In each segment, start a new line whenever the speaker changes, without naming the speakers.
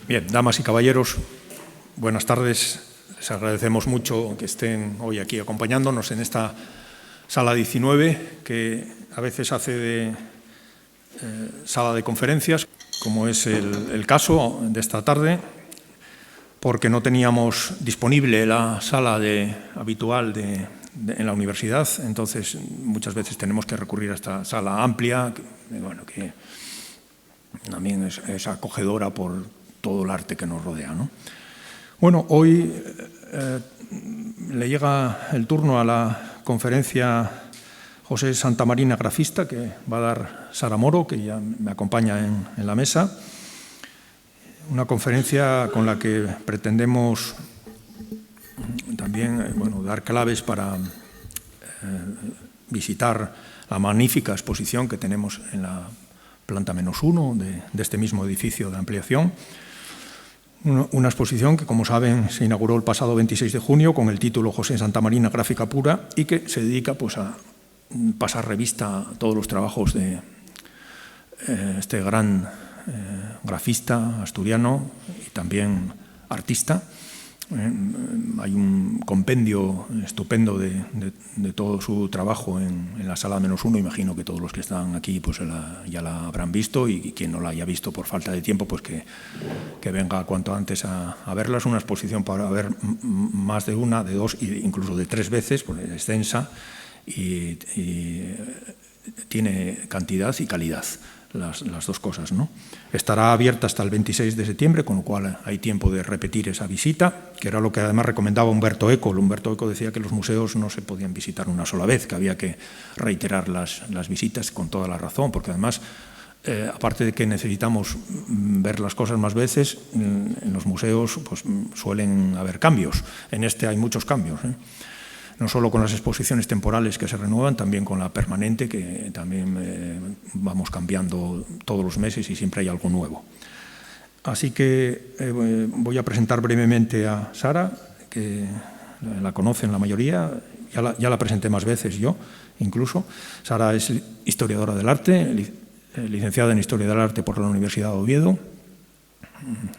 Bien, damas y caballeros, buenas tardes. Les agradecemos mucho que estén hoy aquí acompañándonos en esta sala 19, que a veces hace de sala de conferencias, como es el caso de esta tarde, porque no teníamos disponible la sala habitual en la universidad, entonces muchas veces tenemos que recurrir a esta sala amplia, que también es acogedora por todo el arte que nos rodea, ¿no? Bueno, hoy le llega el turno a la conferencia José Santamarina, grafista, que va a dar Sara Moro, que ya me acompaña en la mesa. Una conferencia con la que pretendemos también dar claves para visitar la magnífica exposición que tenemos en la planta -1 de este mismo edificio de ampliación. Una exposición que, como saben, se inauguró el pasado 26 de junio con el título José Santamarina, gráfica pura, y que se dedica a pasar revista a todos los trabajos de este gran grafista asturiano y también artista. Hay un compendio estupendo de todo su trabajo en la sala -1. Imagino que todos los que están aquí ya la habrán visto, y quien no la haya visto por falta de tiempo, pues que venga cuanto antes a verla. Es una exposición para ver más de una, de dos, incluso de tres veces, porque es extensa y tiene cantidad y calidad. Las dos cosas, ¿no? Estará abierta hasta el 26 de septiembre, con lo cual hay tiempo de repetir esa visita, que era lo que además recomendaba Umberto Eco. Umberto Eco decía que los museos no se podían visitar una sola vez, que había que reiterar las visitas, con toda la razón, porque además, aparte de que necesitamos ver las cosas más veces, en los museos suelen haber cambios. En este hay muchos cambios, no solo con las exposiciones temporales que se renuevan, también con la permanente, que también vamos cambiando todos los meses y siempre hay algo nuevo. Así que voy a presentar brevemente a Sara, que la conocen la mayoría, ya la presenté más veces yo, incluso. Sara es historiadora del arte, licenciada en Historia del Arte por la Universidad de Oviedo.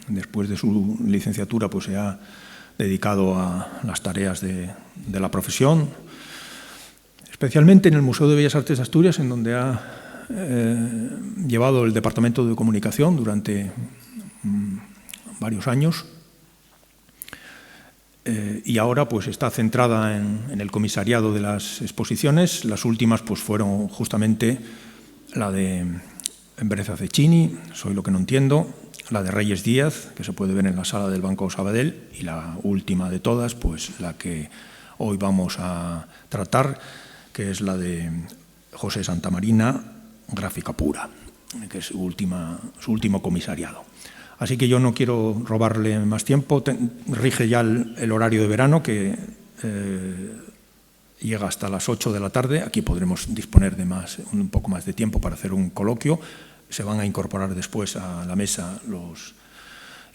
Después de su licenciatura se ha dedicado a las tareas de la profesión, especialmente en el Museo de Bellas Artes de Asturias, en donde ha llevado el Departamento de Comunicación durante varios años, y ahora está centrada en el comisariado de las exposiciones. Las últimas fueron justamente la de Bereza Cecchini, Soy lo que no entiendo, la de Reyes Díaz, que se puede ver en la sala del Banco Sabadell, y la última de todas, la que hoy vamos a tratar, que es la de José Santamarina, gráfica pura, que es su último comisariado. Así que yo no quiero robarle más tiempo. Rige ya el horario de verano, que llega hasta las 8 de la tarde. Aquí podremos disponer de un poco más de tiempo para hacer un coloquio. Se van a incorporar después a la mesa los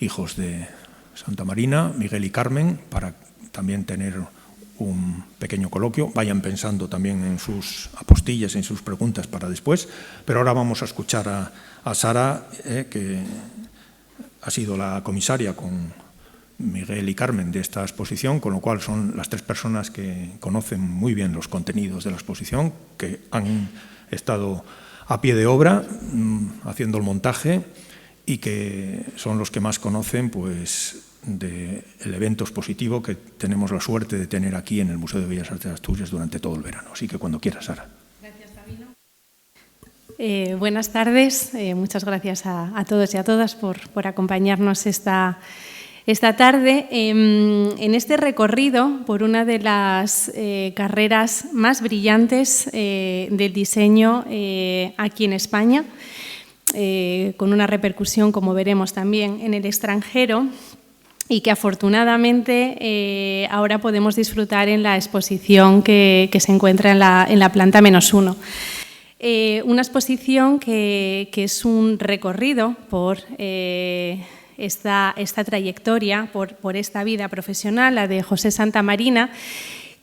hijos de Santamarina, Miguel y Carmen, para también tener un pequeño coloquio. Vayan pensando también en sus apostillas, en sus preguntas para después. Pero ahora vamos a escuchar a Sara, que ha sido la comisaria con Miguel y Carmen de esta exposición, con lo cual son las tres personas que conocen muy bien los contenidos de la exposición, que han estado a pie de obra, haciendo el montaje, y que son los que más conocen del evento expositivo que tenemos la suerte de tener aquí en el Museo de Bellas Artes de Asturias durante todo el verano. Así que cuando quieras, Sara.
Gracias, Sabino. Buenas tardes. Muchas gracias a todos y a todas por acompañarnos esta tarde en este recorrido por una de las carreras más brillantes del diseño aquí en España, con una repercusión, como veremos, también en el extranjero, y que afortunadamente ahora podemos disfrutar en la exposición que se encuentra en la planta -1. Una exposición que es un recorrido por esta trayectoria, por esta vida profesional, la de José Santamarina,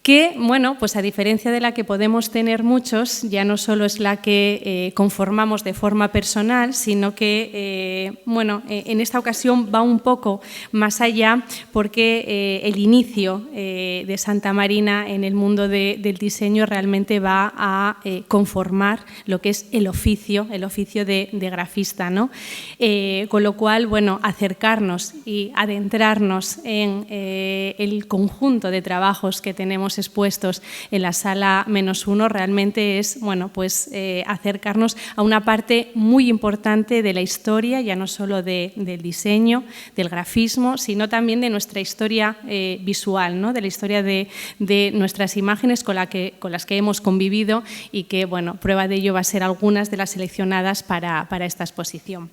que, bueno, pues a diferencia de la que podemos tener muchos, ya no solo es la que conformamos de forma personal, sino que, bueno, en esta ocasión va un poco más allá, porque el inicio de Santa Marina en el mundo del diseño realmente va a conformar lo que es el oficio de grafista, ¿no? Con lo cual, bueno, acercarnos y adentrarnos en el conjunto de trabajos que tenemos expuestos en la sala -1 realmente es, bueno, pues acercarnos a una parte muy importante de la historia, ya no solo del diseño, del grafismo, sino también de nuestra historia visual, ¿no? De la historia de nuestras imágenes con las que hemos convivido y que, bueno, prueba de ello va a ser algunas de las seleccionadas para esta exposición.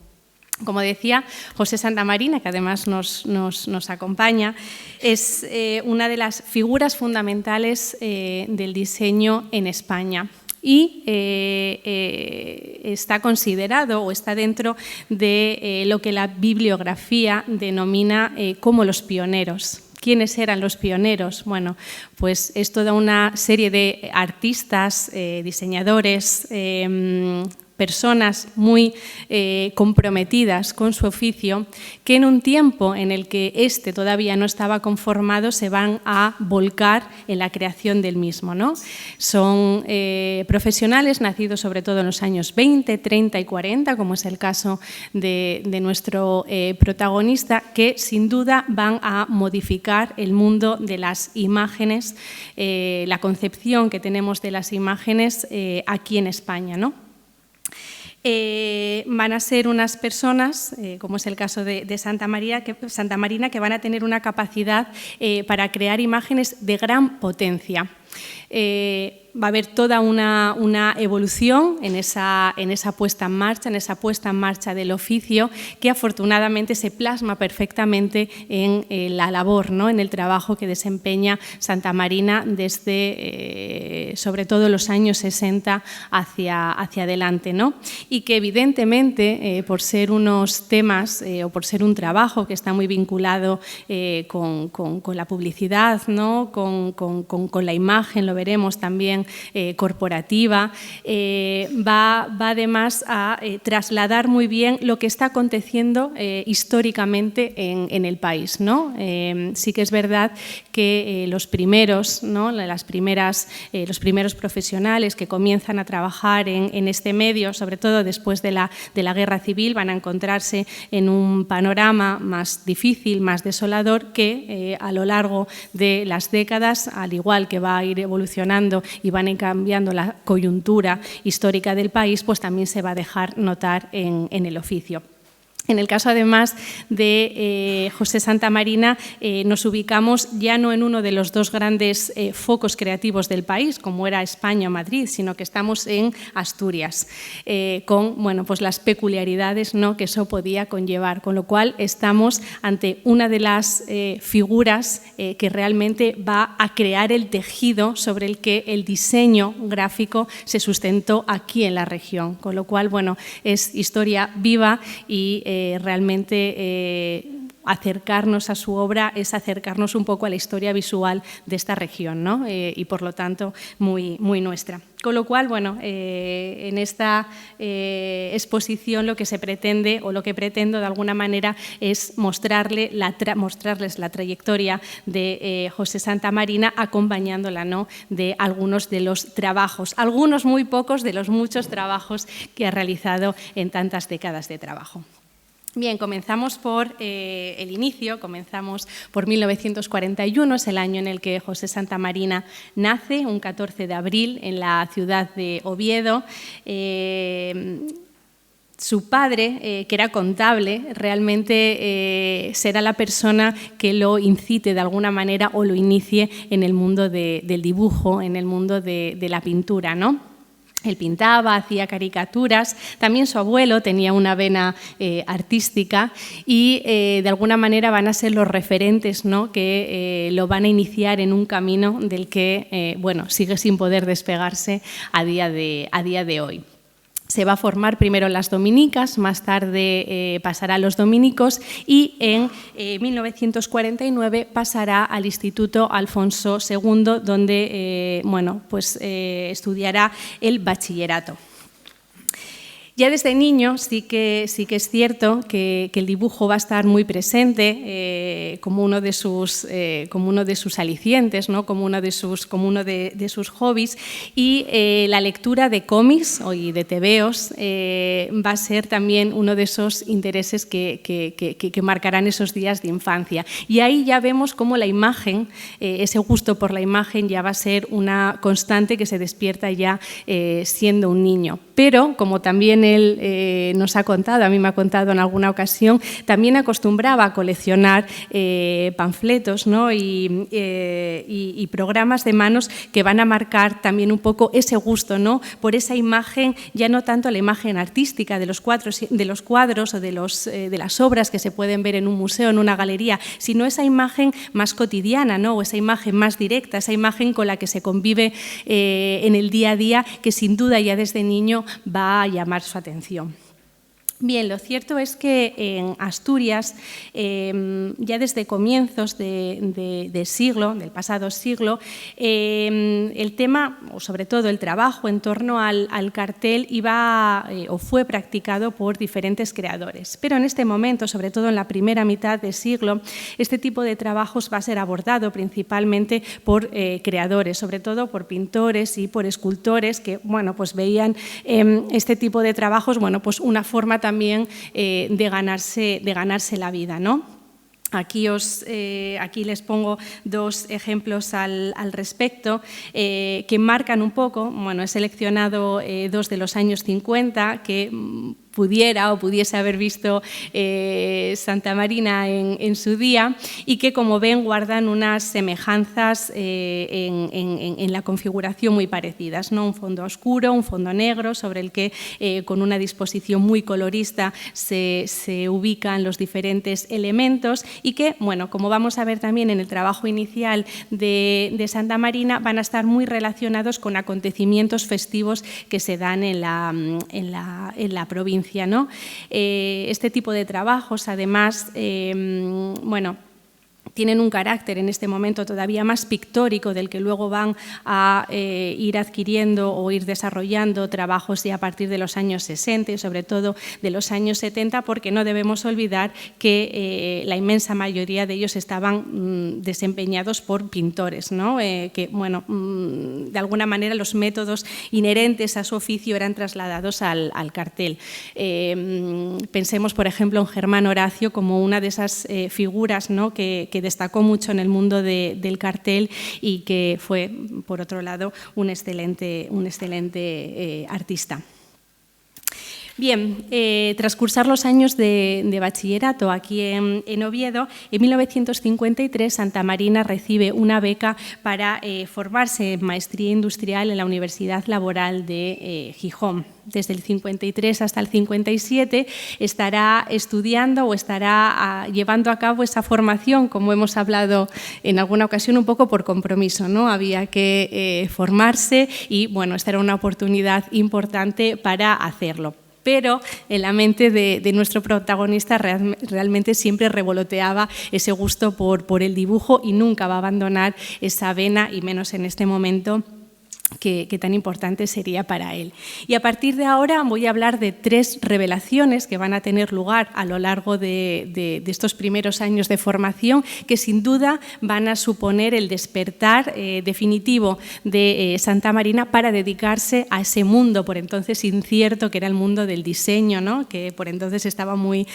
Como decía, José Santamarina, que además nos acompaña, es una de las figuras fundamentales del diseño en España y está considerado o está dentro de lo que la bibliografía denomina como los pioneros. ¿Quiénes eran los pioneros? Bueno, pues es toda una serie de artistas, diseñadores, personas muy comprometidas con su oficio, que en un tiempo en el que este todavía no estaba conformado se van a volcar en la creación del mismo, ¿no? Son profesionales nacidos sobre todo en los años 20, 30 y 40, como es el caso de nuestro protagonista, que sin duda van a modificar el mundo de las imágenes, la concepción que tenemos de las imágenes aquí en España, ¿no? Van a ser unas personas, como es el caso de Santa Marina, que van a tener una capacidad para crear imágenes de gran potencia. Va a haber toda una evolución en esa puesta en marcha, del oficio, que afortunadamente se plasma perfectamente en la labor, ¿no? En el trabajo que desempeña Santa Marina desde, sobre todo, los años 60 hacia adelante, ¿no? Y que evidentemente, por ser unos temas o por ser un trabajo que está muy vinculado con la publicidad, ¿no? Con la imagen, lo veremos también, corporativa, va además a trasladar muy bien lo que está aconteciendo históricamente en el país, ¿no? Sí que es verdad que los primeros, ¿no? los primeros profesionales que comienzan a trabajar en este medio, sobre todo después de la Guerra Civil, van a encontrarse en un panorama más difícil, más desolador, que a lo largo de las décadas, al igual que va a ir evolucionando y van a ir cambiando la coyuntura histórica del país, pues también se va a dejar notar en el oficio. En el caso, además, de José Santamarina, nos ubicamos ya no en uno de los dos grandes focos creativos del país, como era España o Madrid, sino que estamos en Asturias, con, bueno, pues las peculiaridades, ¿no? que eso podía conllevar, con lo cual estamos ante una de las figuras que realmente va a crear el tejido sobre el que el diseño gráfico se sustentó aquí en la región, con lo cual, bueno, es historia viva y realmente acercarnos a su obra es acercarnos un poco a la historia visual de esta región, ¿no? Y por lo tanto muy nuestra. Con lo cual, bueno, en esta exposición lo que se pretende, o lo que pretendo de alguna manera, es mostrarles la trayectoria de José Santamarina, acompañándola, ¿no? de algunos de los trabajos, algunos muy pocos de los muchos trabajos que ha realizado en tantas décadas de trabajo. Bien, comenzamos por el inicio, comenzamos por 1941, es el año en el que José Santamarina nace, un 14 de abril, en la ciudad de Oviedo. Su padre, que era contable, realmente será la persona que lo incite de alguna manera o lo inicie en el mundo del dibujo, en el mundo de la pintura, ¿no? Él pintaba, hacía caricaturas, también su abuelo tenía una vena artística y de alguna manera van a ser los referentes, ¿no? que lo van a iniciar en un camino del que bueno, sigue sin poder despegarse a día de hoy. Se va a formar primero en las dominicas, más tarde pasará a los dominicos y en 1949 pasará al Instituto Alfonso II, donde estudiará el bachillerato. Ya desde niño sí que es cierto que el dibujo va a estar muy presente como uno de sus alicientes, ¿no? como uno de sus hobbies, y la lectura de cómics y de tebeos va a ser también uno de esos intereses que marcarán esos días de infancia. Y ahí ya vemos cómo la imagen, ese gusto por la imagen ya va a ser una constante que se despierta ya siendo un niño. Pero, como también él nos ha contado, a mí me ha contado en alguna ocasión, también acostumbraba a coleccionar panfletos, ¿no? y programas de manos que van a marcar también un poco ese gusto, ¿no? por esa imagen, ya no tanto la imagen artística de los cuadros o de las obras que se pueden ver en un museo, en una galería, sino esa imagen más cotidiana, ¿no? o esa imagen más directa, esa imagen con la que se convive en el día a día, que sin duda ya desde niño va a llamar su atención. Bien, lo cierto es que en Asturias, ya desde comienzos del pasado siglo, el tema, o sobre todo el trabajo en torno al cartel, fue practicado por diferentes creadores. Pero en este momento, sobre todo en la primera mitad del siglo, este tipo de trabajos va a ser abordado principalmente por creadores, sobre todo por pintores y por escultores que veían este tipo de trabajos una forma también de ganarse la vida, ¿no? Aquí les pongo dos ejemplos al respecto que marcan un poco. He seleccionado dos de los años 50 que pudiese haber visto Santa Marina en su día y que, como ven, guardan unas semejanzas en la configuración muy parecidas, ¿no? Un fondo oscuro, un fondo negro, sobre el que con una disposición muy colorista se ubican los diferentes elementos y que, como vamos a ver también en el trabajo inicial de Santa Marina, van a estar muy relacionados con acontecimientos festivos que se dan en la provincia, ¿no? Este tipo de trabajos, además, tienen un carácter en este momento todavía más pictórico del que luego van a ir adquiriendo o ir desarrollando trabajos ya a partir de los años 60 y sobre todo de los años 70, porque no debemos olvidar que la inmensa mayoría de ellos estaban desempeñados por pintores, ¿no? Que de alguna manera los métodos inherentes a su oficio eran trasladados al cartel. Pensemos, por ejemplo, en Germán Horacio como una de esas figuras, ¿no? que destacó mucho en el mundo del cartel y que fue, por otro lado, un excelente artista. Bien, tras cursar los años de bachillerato aquí en Oviedo, en 1953 Santa Marina recibe una beca para formarse en maestría industrial en la Universidad Laboral de Gijón. Desde el 53 hasta el 57 estará estudiando o estará llevando a cabo esa formación, como hemos hablado en alguna ocasión, un poco por compromiso, ¿no? Había que formarse y, esta era una oportunidad importante para hacerlo. Pero en la mente de nuestro protagonista realmente siempre revoloteaba ese gusto por el dibujo y nunca va a abandonar esa vena, y menos en este momento que tan importante sería para él. Y a partir de ahora voy a hablar de 3 revelaciones que van a tener lugar a lo largo de estos primeros años de formación, que sin duda van a suponer el despertar definitivo de Santa Marina para dedicarse a ese mundo por entonces incierto, que era el mundo del diseño, ¿no? Que por entonces estaba muy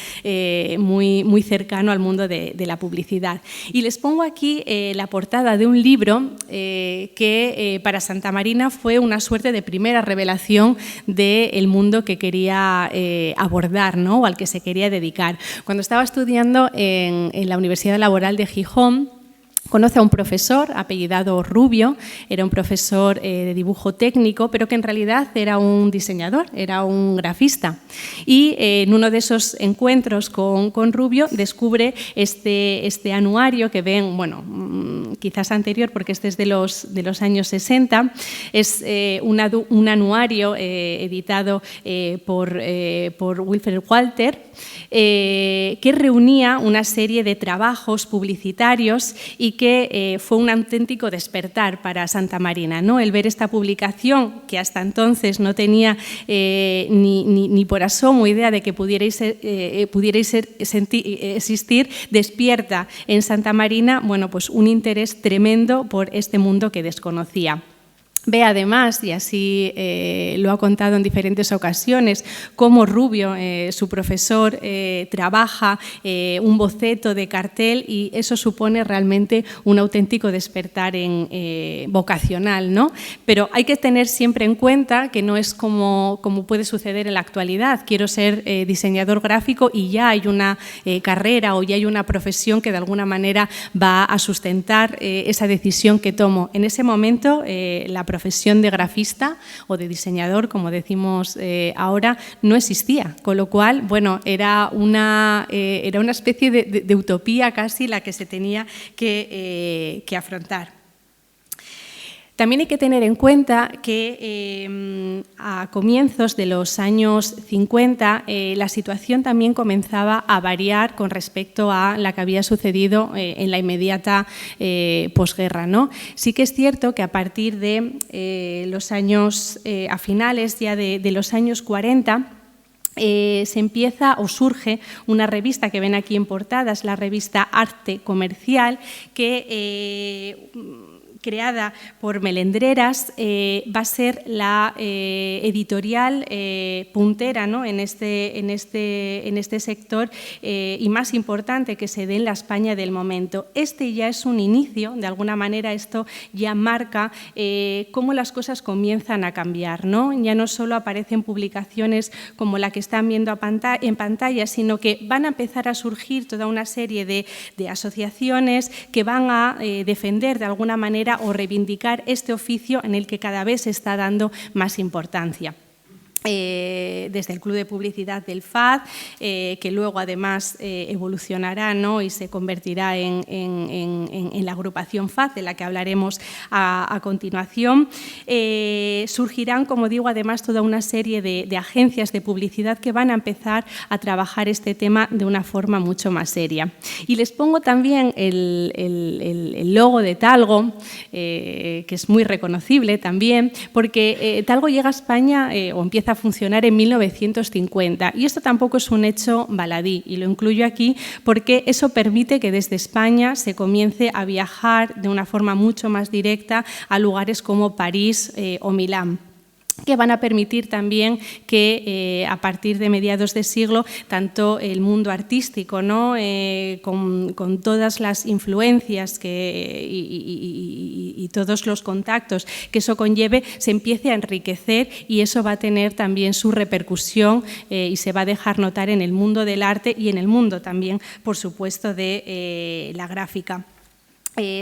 cercano al mundo de la publicidad. Y les pongo aquí la portada de un libro que para Santa Marina fue una suerte de primera revelación del mundo que quería abordar, ¿no? O al que se quería dedicar. Cuando estaba estudiando en la Universidad Laboral de Gijón, Conoce a un profesor apellidado Rubio, era un profesor de dibujo técnico, pero que en realidad era un diseñador, era un grafista. Y en uno de esos encuentros con Rubio descubre este anuario que ven, bueno, quizás anterior porque este es de los años 60, es un anuario editado por Wilfred Walter, que reunía una serie de trabajos publicitarios y que fue un auténtico despertar para Santa Marina, ¿no? El ver esta publicación, que hasta entonces no tenía ni por asomo idea de que pudiera existir, despierta en Santa Marina, bueno, pues un interés tremendo por este mundo que desconocía. Ve además, y así lo ha contado en diferentes ocasiones, cómo Rubio, su profesor, trabaja un boceto de cartel y eso supone realmente un auténtico despertar vocacional, ¿no? Pero hay que tener siempre en cuenta que no es como puede suceder en la actualidad. Quiero ser diseñador gráfico y ya hay una carrera o ya hay una profesión que de alguna manera va a sustentar esa decisión que tomo. En ese momento, la profesión de grafista o de diseñador, como decimos ahora, no existía, con lo cual, bueno, era una especie de utopía casi la que se tenía que afrontar. También hay que tener en cuenta que a comienzos de los años 50 la situación también comenzaba a variar con respecto a la que había sucedido en la inmediata posguerra, ¿no? Sí que es cierto que a partir de los años, a finales ya de los años 40, se empieza o surge una revista que ven aquí en portada, es la revista Arte Comercial, que creada por Melendreras, va a ser la editorial puntera, ¿no? en este sector y más importante que se dé en la España del momento. Este ya es un inicio, de alguna manera esto ya marca cómo las cosas comienzan a cambiar, ¿no? Ya no solo aparecen publicaciones como la que están viendo en pantalla, sino que van a empezar a surgir toda una serie de asociaciones que van a defender de alguna manera o reivindicar este oficio en el que cada vez se está dando más importancia. Desde el Club de Publicidad del FAD, que luego además evolucionará, ¿no? Y se convertirá en la agrupación FAD, de la que hablaremos a continuación. Surgirán, como digo, además toda una serie de agencias de publicidad que van a empezar a trabajar este tema de una forma mucho más seria. Y les pongo también el logo de Talgo, que es muy reconocible también, porque Talgo llega a España o empieza a funcionar en 1950 y esto tampoco es un hecho baladí y lo incluyo aquí porque eso permite que desde España se comience a viajar de una forma mucho más directa a lugares como París o Milán, que van a permitir también que a partir de mediados de siglo tanto el mundo artístico, ¿no? Con todas las influencias y todos los contactos que eso conlleve, se empiece a enriquecer y eso va a tener también su repercusión y se va a dejar notar en el mundo del arte y en el mundo también, por supuesto, de la gráfica.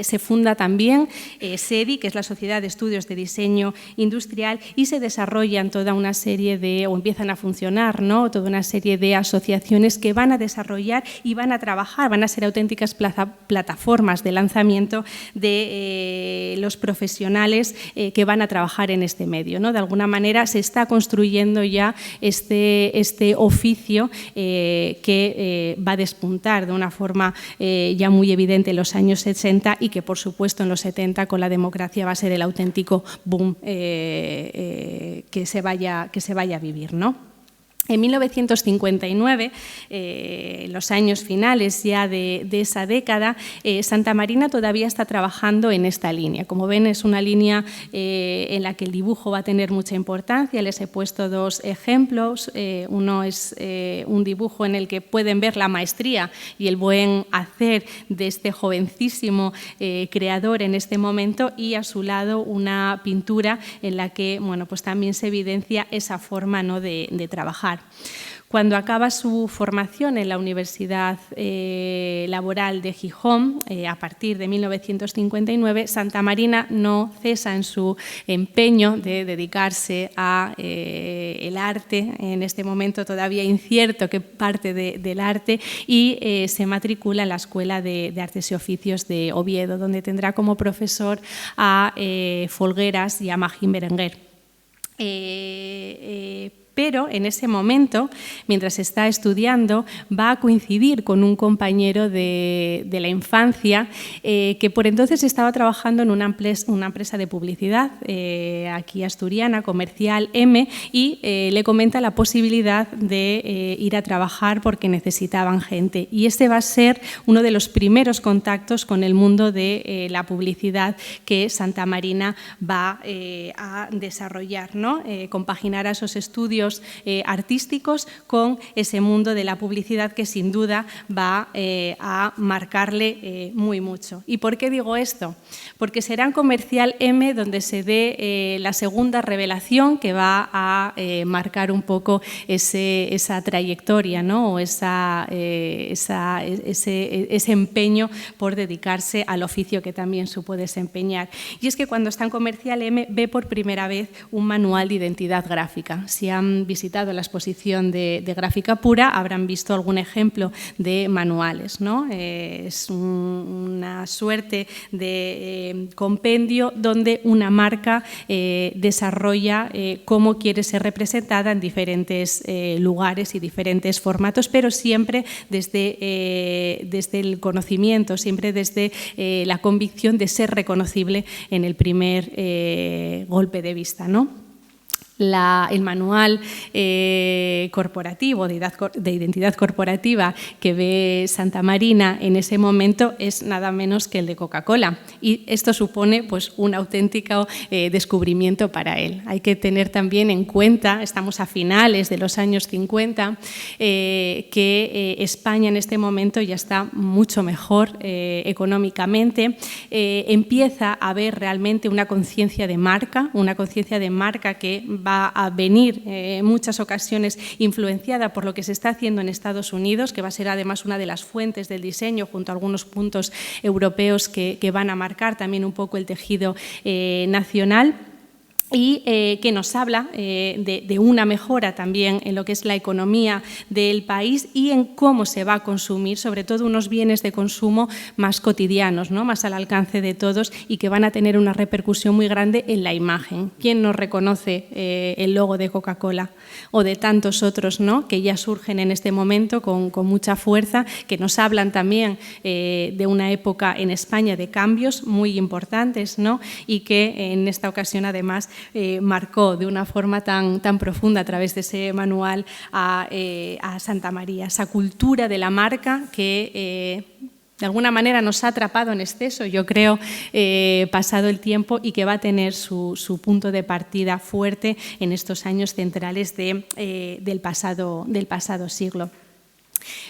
Se funda también SEDI, que es la Sociedad de Estudios de Diseño Industrial, y se desarrollan toda una serie o empiezan a funcionar, ¿no? Toda una serie de asociaciones que van a desarrollar y van a trabajar, van a ser auténticas plataformas de lanzamiento de los profesionales que van a trabajar en este medio, ¿no? De alguna manera se está construyendo ya este oficio que va a despuntar de una forma ya muy evidente en los años 60 y que, por supuesto, en los 70 con la democracia va a ser el auténtico boom que se vaya a vivir, ¿no? En 1959, los años finales ya de esa década, Santa Marina todavía está trabajando en esta línea. Como ven, es una línea en la que el dibujo va a tener mucha importancia. Les he puesto dos ejemplos. Uno es un dibujo en el que pueden ver la maestría y el buen hacer de este jovencísimo creador en este momento, y a su lado una pintura en la que, bueno, pues también se evidencia esa forma, ¿no? de trabajar. Cuando acaba su formación en la Universidad Laboral de Gijón, a partir de 1959, Santamarina no cesa en su empeño de dedicarse a el arte, en este momento todavía incierto qué parte del arte, y se matricula en la Escuela de Artes y Oficios de Oviedo, donde tendrá como profesor a Folgueras y a Magín Berenguer. Pero en ese momento, mientras está estudiando, va a coincidir con un compañero de la infancia que por entonces estaba trabajando en una empresa de publicidad aquí asturiana, Comercial M, y le comenta la posibilidad de ir a trabajar porque necesitaban gente. Y este va a ser uno de los primeros contactos con el mundo de la publicidad que Santamarina va a desarrollar, ¿no? Compaginará esos estudios artísticos con ese mundo de la publicidad que sin duda va a marcarle muy mucho. ¿Y por qué digo esto? Porque será en Comercial M donde se dé la segunda revelación que va a marcar un poco esa trayectoria, ¿no? O ese empeño por dedicarse al oficio que también supo desempeñar. Y es que cuando está en Comercial M ve por primera vez un manual de identidad gráfica. Si han visitado la exposición de gráfica pura, habrán visto algún ejemplo de manuales, ¿no? Es una suerte de compendio donde una marca desarrolla cómo quiere ser representada en diferentes lugares y diferentes formatos, pero siempre desde el conocimiento, siempre desde la convicción de ser reconocible en el primer golpe de vista, ¿no? El manual corporativo, de identidad corporativa que ve Santamarina en ese momento es nada menos que el de Coca-Cola, y esto supone pues, un auténtico descubrimiento para él. Hay que tener también en cuenta, estamos a finales de los años 50, que España en este momento ya está mucho mejor económicamente, empieza a haber realmente una conciencia de marca que va a venir en muchas ocasiones influenciada por lo que se está haciendo en Estados Unidos, que va a ser además una de las fuentes del diseño junto a algunos puntos europeos que van a marcar también un poco el tejido nacional. Y que nos habla de una mejora también en lo que es la economía del país y en cómo se va a consumir, sobre todo unos bienes de consumo más cotidianos, ¿no? Más al alcance de todos y que van a tener una repercusión muy grande en la imagen. ¿Quién no reconoce el logo de Coca-Cola o de tantos otros, ¿no? Que ya surgen en este momento con mucha fuerza, que nos hablan también de una época en España de cambios muy importantes, ¿no? Y que en esta ocasión además marcó de una forma tan profunda a través de ese manual a Santamaría, esa cultura de la marca que de alguna manera nos ha atrapado en exceso, yo creo, pasado el tiempo, y que va a tener su punto de partida fuerte en estos años centrales del pasado siglo.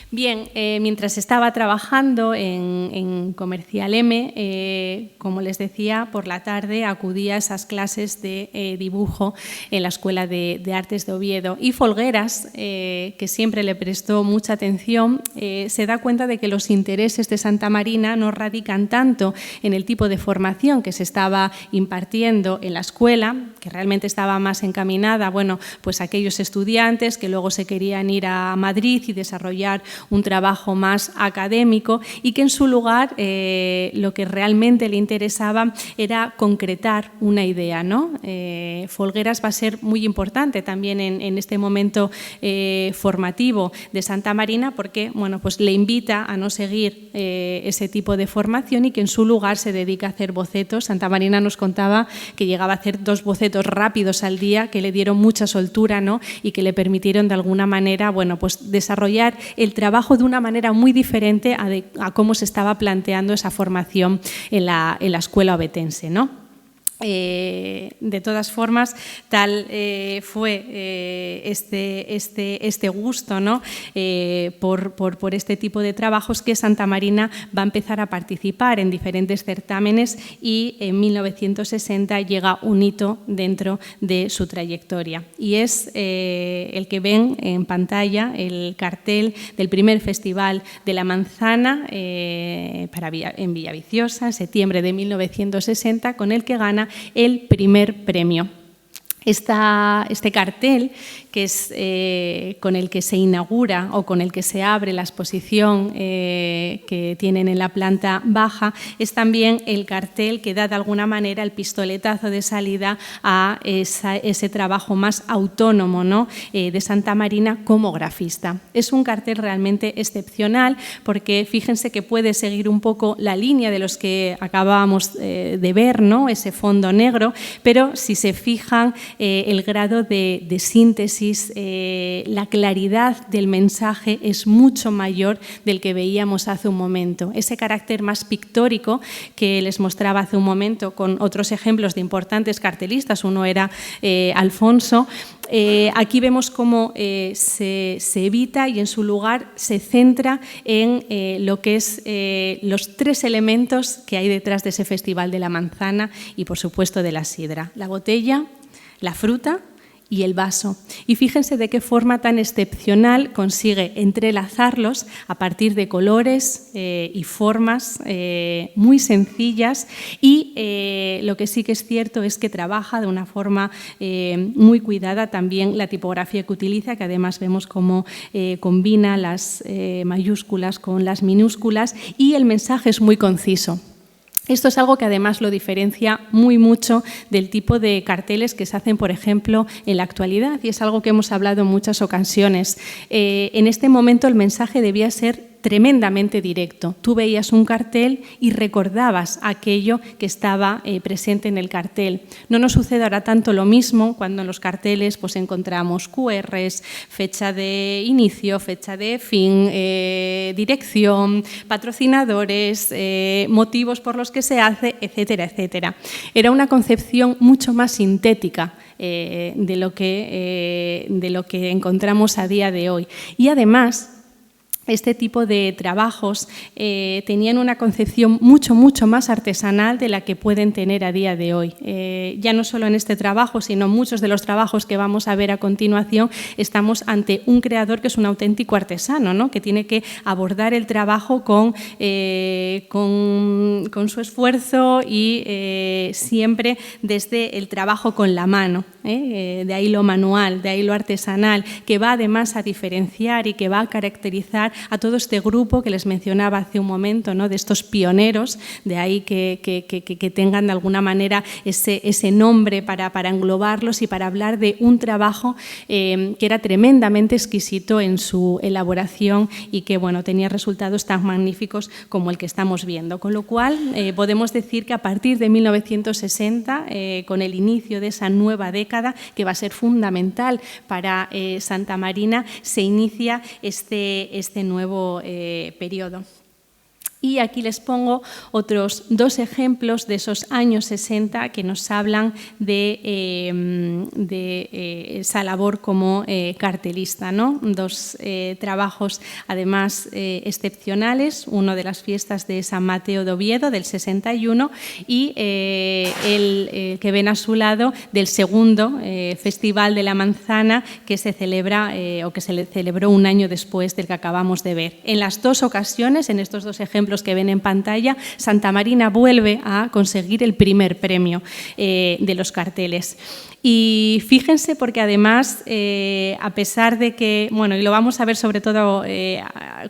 Bien, mientras estaba trabajando en Comercial M, como les decía, por la tarde acudía a esas clases de dibujo en la Escuela de Artes de Oviedo, y Folgueras, que siempre le prestó mucha atención, se da cuenta de que los intereses de Santamarina no radican tanto en el tipo de formación que se estaba impartiendo en la escuela, que realmente estaba más encaminada, bueno, pues a aquellos estudiantes que luego se querían ir a Madrid y desarrollar un trabajo más académico, y que en su lugar lo que realmente le interesaba era concretar una idea, ¿no? Folgueras va a ser muy importante también en este momento formativo de Santamarina, porque bueno, pues le invita a no seguir ese tipo de formación y que en su lugar se dedica a hacer bocetos. Santamarina nos contaba que llegaba a hacer 2 bocetos rápidos al día que le dieron mucha soltura, ¿no? Y que le permitieron de alguna manera, bueno, pues desarrollar el trabajo de una manera muy diferente a cómo se estaba planteando esa formación en la escuela ovetense, ¿no? De todas formas, tal fue este gusto, ¿no? por este tipo de trabajos, que Santa Marina va a empezar a participar en diferentes certámenes y en 1960 llega un hito dentro de su trayectoria. Y es el que ven en pantalla, el cartel del primer Festival de la Manzana en Villaviciosa, en septiembre de 1960, con el que gana el primer premio. Este cartel, que es con el que se inaugura o con el que se abre la exposición que tienen en la planta baja, es también el cartel que da de alguna manera el pistoletazo de salida a ese trabajo más autónomo, ¿no? De Santa Marina como grafista. Es un cartel realmente excepcional porque fíjense que puede seguir un poco la línea de los que acabábamos de ver, ¿no? Ese fondo negro, pero si se fijan, el grado de síntesis, la claridad del mensaje es mucho mayor del que veíamos hace un momento. Ese carácter más pictórico que les mostraba hace un momento con otros ejemplos de importantes cartelistas, uno era Alfonso. Aquí vemos cómo se evita y en su lugar se centra en lo que es los tres elementos que hay detrás de ese Festival de la Manzana y, por supuesto, de la sidra: la botella, la fruta y el vaso. Y fíjense de qué forma tan excepcional consigue entrelazarlos a partir de colores y formas muy sencillas, y lo que sí que es cierto es que trabaja de una forma muy cuidada también la tipografía que utiliza, que además vemos cómo combina las mayúsculas con las minúsculas, y el mensaje es muy conciso. Esto es algo que además lo diferencia muy mucho del tipo de carteles que se hacen, por ejemplo, en la actualidad, y es algo que hemos hablado en muchas ocasiones. En este momento el mensaje debía ser tremendamente directo. Tú veías un cartel y recordabas aquello que estaba presente en el cartel. No nos sucede ahora tanto lo mismo cuando en los carteles pues, encontramos QRs, fecha de inicio, fecha de fin, dirección, patrocinadores, motivos por los que se hace, etcétera, etcétera. Era una concepción mucho más sintética de lo que encontramos a día de hoy. Y además, este tipo de trabajos tenían una concepción mucho más artesanal de la que pueden tener a día de hoy. Ya no solo en este trabajo, sino en muchos de los trabajos que vamos a ver a continuación, estamos ante un creador que es un auténtico artesano, ¿no? Que tiene que abordar el trabajo con su esfuerzo y siempre desde el trabajo con la mano. De ahí lo manual, de ahí lo artesanal, que va además a diferenciar y que va a caracterizar a todo este grupo que les mencionaba hace un momento, ¿no? De estos pioneros, de ahí que tengan de alguna manera ese nombre para englobarlos y para hablar de un trabajo que era tremendamente exquisito en su elaboración y que bueno, tenía resultados tan magníficos como el que estamos viendo. Con lo cual podemos decir que a partir de 1960, con el inicio de esa nueva década, que va a ser fundamental para Santa Marina, se inicia este nuevo periodo. Y aquí les pongo otros dos ejemplos de esos años 60 que nos hablan de esa labor como cartelista, ¿no? Dos trabajos además excepcionales, uno de las fiestas de San Mateo de Oviedo del 61 y el que ven a su lado del segundo Festival de la Manzana que se celebra o que se celebró un año después del que acabamos de ver. En las dos ocasiones, en estos dos ejemplos que ven en pantalla, Santa Marina vuelve a conseguir el primer premio de los carteles. Y fíjense porque además, a pesar de que, bueno, y lo vamos a ver sobre todo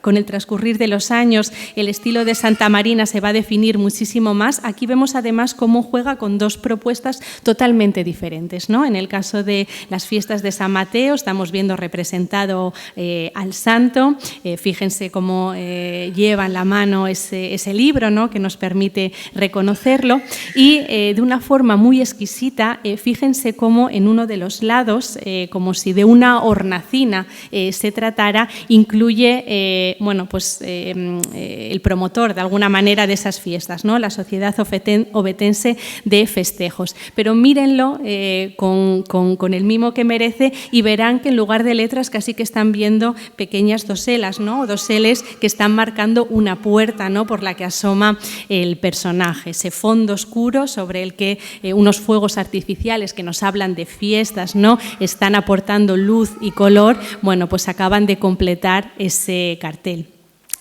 con el transcurrir de los años, el estilo de Santa Marina se va a definir muchísimo más, aquí vemos además cómo juega con dos propuestas totalmente diferentes, ¿no? En el caso de las fiestas de San Mateo estamos viendo representado al santo, fíjense cómo lleva en la mano ¿no? ese libro, ¿no? que nos permite reconocerlo. Y de una forma muy exquisita, fíjense cómo en uno de los lados, como si de una hornacina se tratara, incluye bueno, pues, el promotor de alguna manera de esas fiestas, ¿no? La Sociedad Ovetense de Festejos. Pero mírenlo con el mimo que merece y verán que en lugar de letras casi que están viendo pequeñas doselas, ¿no? Doseles que están marcando una puerta, ¿no? por la que asoma el personaje. Ese fondo oscuro sobre el que unos fuegos artificiales que nos hablan de fiestas, ¿no? están aportando luz y color, bueno, pues acaban de completar ese cartel.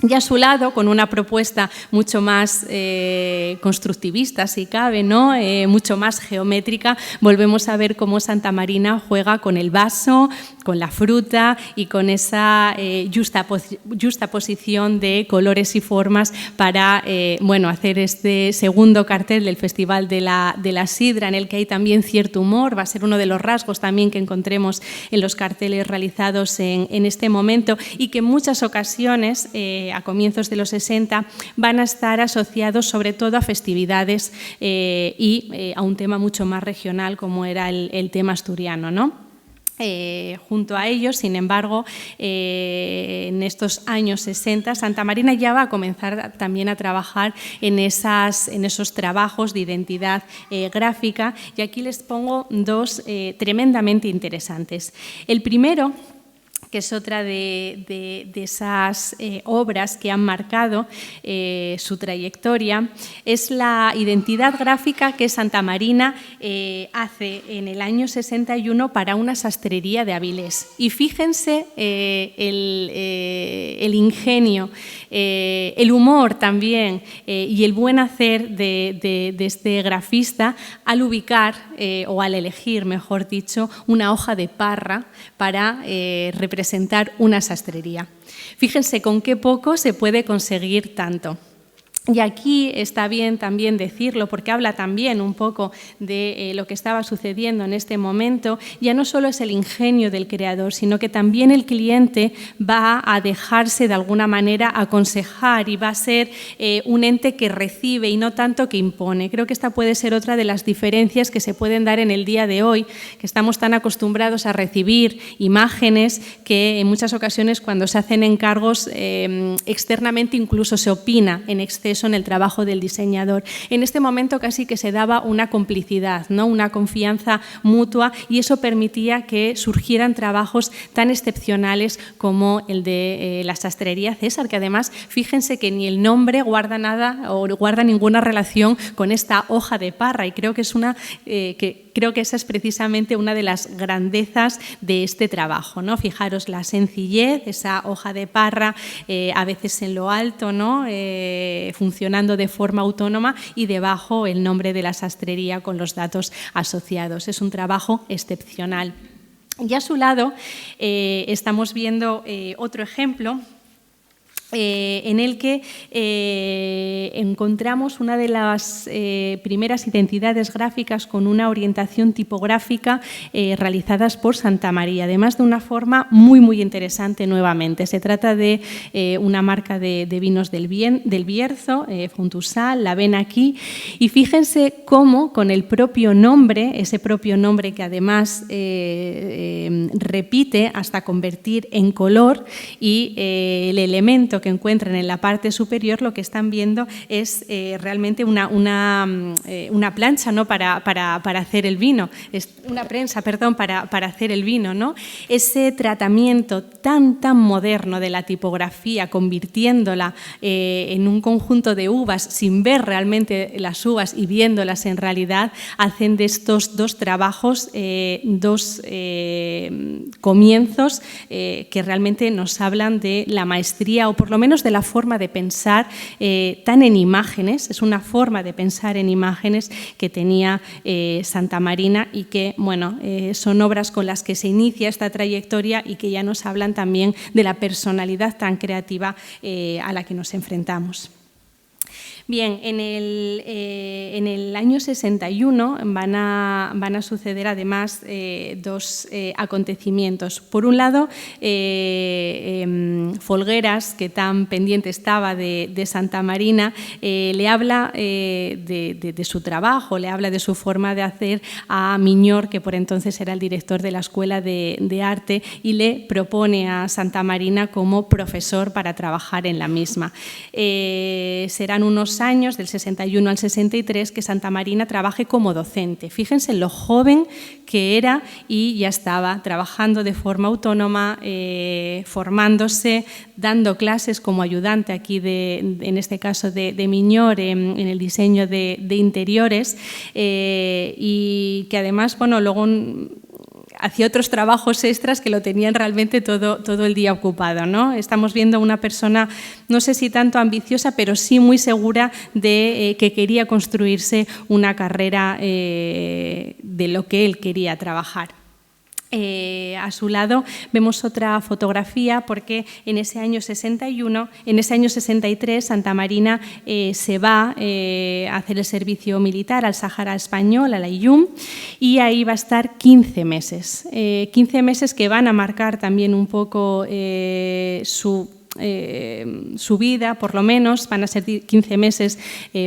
Y a su lado, con una propuesta mucho más constructivista, si cabe, ¿no? Mucho más geométrica, volvemos a ver cómo Santa Marina juega con el vaso, con la fruta y con esa justaposición de colores y formas para bueno, hacer este segundo cartel del Festival de la Sidra, en el que hay también cierto humor. Va a ser uno de los rasgos también que encontremos en los carteles realizados en este momento y que en muchas ocasiones, a comienzos de los 60, van a estar asociados sobre todo a festividades y a un tema mucho más regional como era el tema asturiano, ¿no? Junto a ellos, sin embargo, en estos años 60, Santa Marina ya va a comenzar también a trabajar en esos trabajos de identidad gráfica, y aquí les pongo dos tremendamente interesantes. El primero, que es otra de esas obras que han marcado su trayectoria, es la identidad gráfica que Santa Marina hace en el año 61 para una sastrería de Avilés. Y fíjense el ingenio, el humor también y el buen hacer de este grafista al ubicar o al elegir, mejor dicho, una hoja de parra para representar una sastrería. Fíjense con qué poco se puede conseguir tanto. Y aquí está bien también decirlo, porque habla también un poco de lo que estaba sucediendo en este momento. Ya no solo es el ingenio del creador, sino que también el cliente va a dejarse de alguna manera aconsejar y va a ser un ente que recibe y no tanto que impone. Creo que esta puede ser otra de las diferencias que se pueden dar en el día de hoy, que estamos tan acostumbrados a recibir imágenes que en muchas ocasiones cuando se hacen encargos externamente incluso se opina en exceso en el trabajo del diseñador. En este momento casi que se daba una complicidad, ¿no? Una confianza mutua, y eso permitía que surgieran trabajos tan excepcionales como el de la sastrería César, que además, fíjense que ni el nombre guarda nada o guarda ninguna relación con esta hoja de parra, y creo que es creo que esa es precisamente una de las grandezas de este trabajo, ¿no? Fijaros la sencillez, esa hoja de parra, a veces en lo alto, ¿no? Funcionando de forma autónoma, y debajo el nombre de la sastrería con los datos asociados. Es un trabajo excepcional. Y a su lado estamos viendo otro ejemplo en el que encontramos una de las primeras identidades gráficas con una orientación tipográfica realizadas por Santa María, además de una forma muy, muy interesante nuevamente. Se trata de una marca de vinos del Bierzo, Fontusal, la ven aquí, y fíjense cómo con el propio nombre, ese propio nombre que además repite hasta convertir en color, y el elemento que encuentran en la parte superior, lo que están viendo es realmente una plancha, ¿no? para hacer el vino, es una prensa, perdón, para hacer el vino, ¿no? Ese tratamiento tan moderno de la tipografía, convirtiéndola en un conjunto de uvas sin ver realmente las uvas y viéndolas en realidad, hacen de estos dos trabajos dos comienzos que realmente nos hablan de la maestría, o por lo menos de la forma de pensar tan en imágenes. Es una forma de pensar en imágenes que tenía Santa Marina, y que, bueno, son obras con las que se inicia esta trayectoria y que ya nos hablan también de la personalidad tan creativa a la que nos enfrentamos. Bien, en el año 61 van a suceder además dos acontecimientos. Por un lado, Folgueras, que tan pendiente estaba de Santa Marina, le habla de su trabajo, le habla de su forma de hacer a Miñor, que por entonces era el director de la Escuela de Arte, y le propone a Santa Marina como profesor para trabajar en la misma. Serán unos años, del 61 al 63, que Santa Marina trabaje como docente. Fíjense en lo joven que era y ya estaba trabajando de forma autónoma, formándose, dando clases como ayudante aquí, en este caso de Miñor, en el diseño de interiores, y que además, bueno, luego hacía otros trabajos extras que lo tenían realmente todo el día ocupado, ¿no? Estamos viendo una persona, no sé si tanto ambiciosa, pero sí muy segura de que quería construirse una carrera de lo que él quería trabajar. A su lado vemos otra fotografía, porque en ese año 63 Santa Marina se va a hacer el servicio militar al Sáhara Español, al Ayyum, y ahí va a estar 15 meses. 15 meses que van a marcar también un poco su vida, por lo menos. Van a ser 15 meses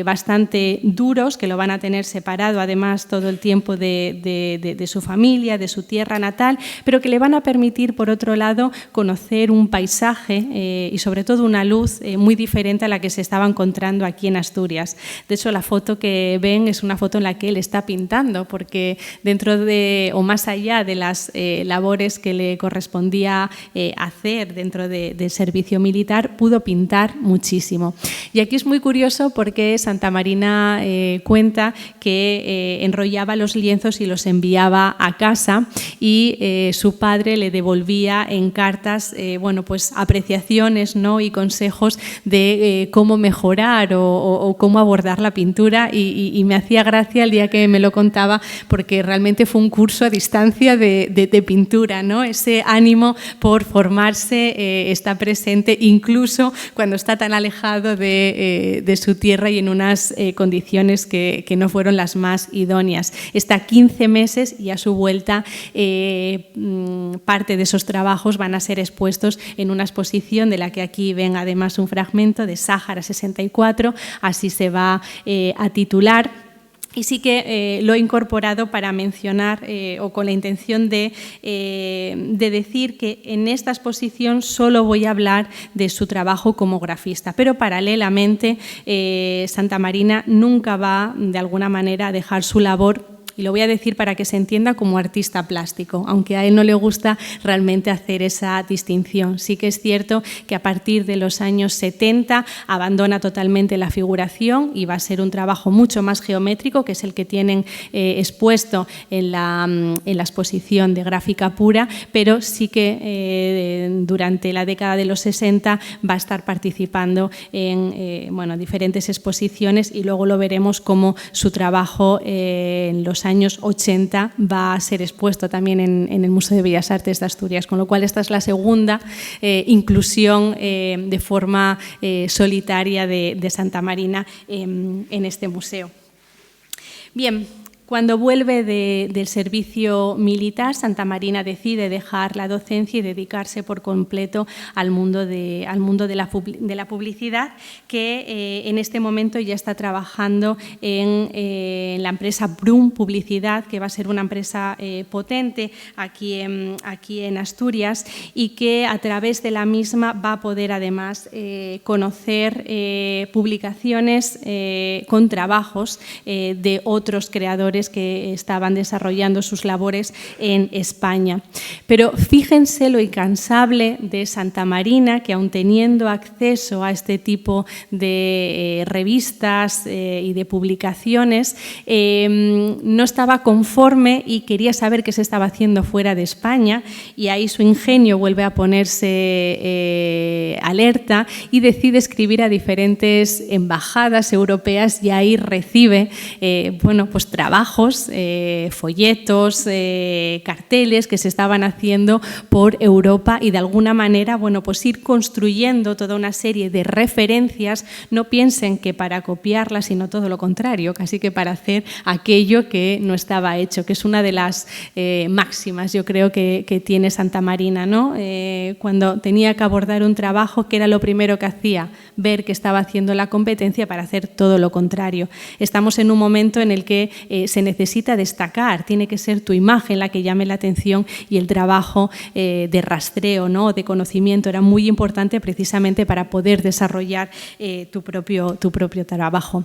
bastante duros, que lo van a tener separado además todo el tiempo de su familia, de su tierra natal, pero que le van a permitir, por otro lado, conocer un paisaje y sobre todo una luz muy diferente a la que se estaba encontrando aquí en Asturias. De hecho, la foto que ven es una foto en la que él está pintando, porque dentro de, o más allá de las labores que le correspondía hacer dentro del servicio militar, pudo pintar muchísimo. Y aquí es muy curioso porque Santa Marina cuenta que enrollaba los lienzos y los enviaba a casa, y su padre le devolvía en cartas bueno, pues apreciaciones, ¿no?, y consejos de cómo mejorar o cómo abordar la pintura, y me hacía gracia el día que me lo contaba, porque realmente fue un curso a distancia de pintura, ¿no? Ese ánimo por formarse está presente incluso cuando está tan alejado de su tierra y en unas condiciones que no fueron las más idóneas. Está 15 meses y a su vuelta parte de esos trabajos van a ser expuestos en una exposición de la que aquí ven además un fragmento, de Sáhara 64, así se va a titular. Y sí que lo he incorporado para mencionar o con la intención de decir que en esta exposición solo voy a hablar de su trabajo como grafista, pero paralelamente Santa Marina nunca va de alguna manera a dejar su labor, y lo voy a decir para que se entienda, como artista plástico, aunque a él no le gusta realmente hacer esa distinción. Sí que es cierto que a partir de los años 70 abandona totalmente la figuración y va a ser un trabajo mucho más geométrico, que es el que tienen expuesto en la exposición de gráfica pura, pero sí que durante la década de los 60 va a estar participando en bueno, diferentes exposiciones, y luego lo veremos como su trabajo en los años 80 va a ser expuesto también en el Museo de Bellas Artes de Asturias, con lo cual esta es la segunda inclusión de forma solitaria de Santa Marina en este museo. Bien. Cuando vuelve del servicio militar, Santa Marina decide dejar la docencia y dedicarse por completo al mundo de la publicidad, que en este momento ya está trabajando en la empresa Brum Publicidad, que va a ser una empresa potente aquí en Asturias, y que a través de la misma va a poder además conocer publicaciones con trabajos de otros creadores que estaban desarrollando sus labores en España. Pero fíjense lo incansable de Santa Marina, que aun teniendo acceso a este tipo de revistas y de publicaciones, no estaba conforme y quería saber qué se estaba haciendo fuera de España, y ahí su ingenio vuelve a ponerse alerta y decide escribir a diferentes embajadas europeas, y ahí recibe bueno, pues trabajo trabajos, folletos, carteles que se estaban haciendo por Europa y de alguna manera, bueno, pues ir construyendo toda una serie de referencias. No piensen que para copiarlas, sino todo lo contrario, casi que para hacer aquello que no estaba hecho, que es una de las máximas, yo creo, que tiene Santa Marina, ¿no? Cuando tenía que abordar un trabajo, ¿qué era lo primero que hacía? Ver que estaba haciendo la competencia para hacer todo lo contrario. Estamos en un momento en el que se necesita destacar, tiene que ser tu imagen la que llame la atención, y el trabajo de rastreo, ¿no?, de conocimiento era muy importante precisamente para poder desarrollar tu propio trabajo.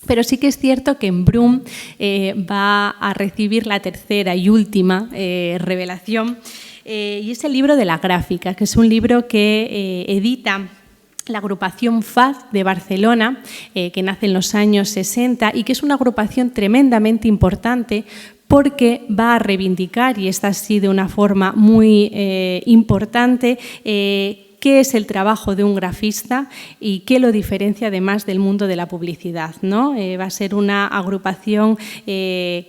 Pero sí que es cierto que en Brum va a recibir la tercera y última revelación, y es el libro de la gráfica, que es un libro que edita la agrupación FAD de Barcelona, que nace en los años 60 y que es una agrupación tremendamente importante porque va a reivindicar, y esta sí de una forma muy importante, qué es el trabajo de un grafista y qué lo diferencia además del mundo de la publicidad, ¿no? Va a ser una agrupación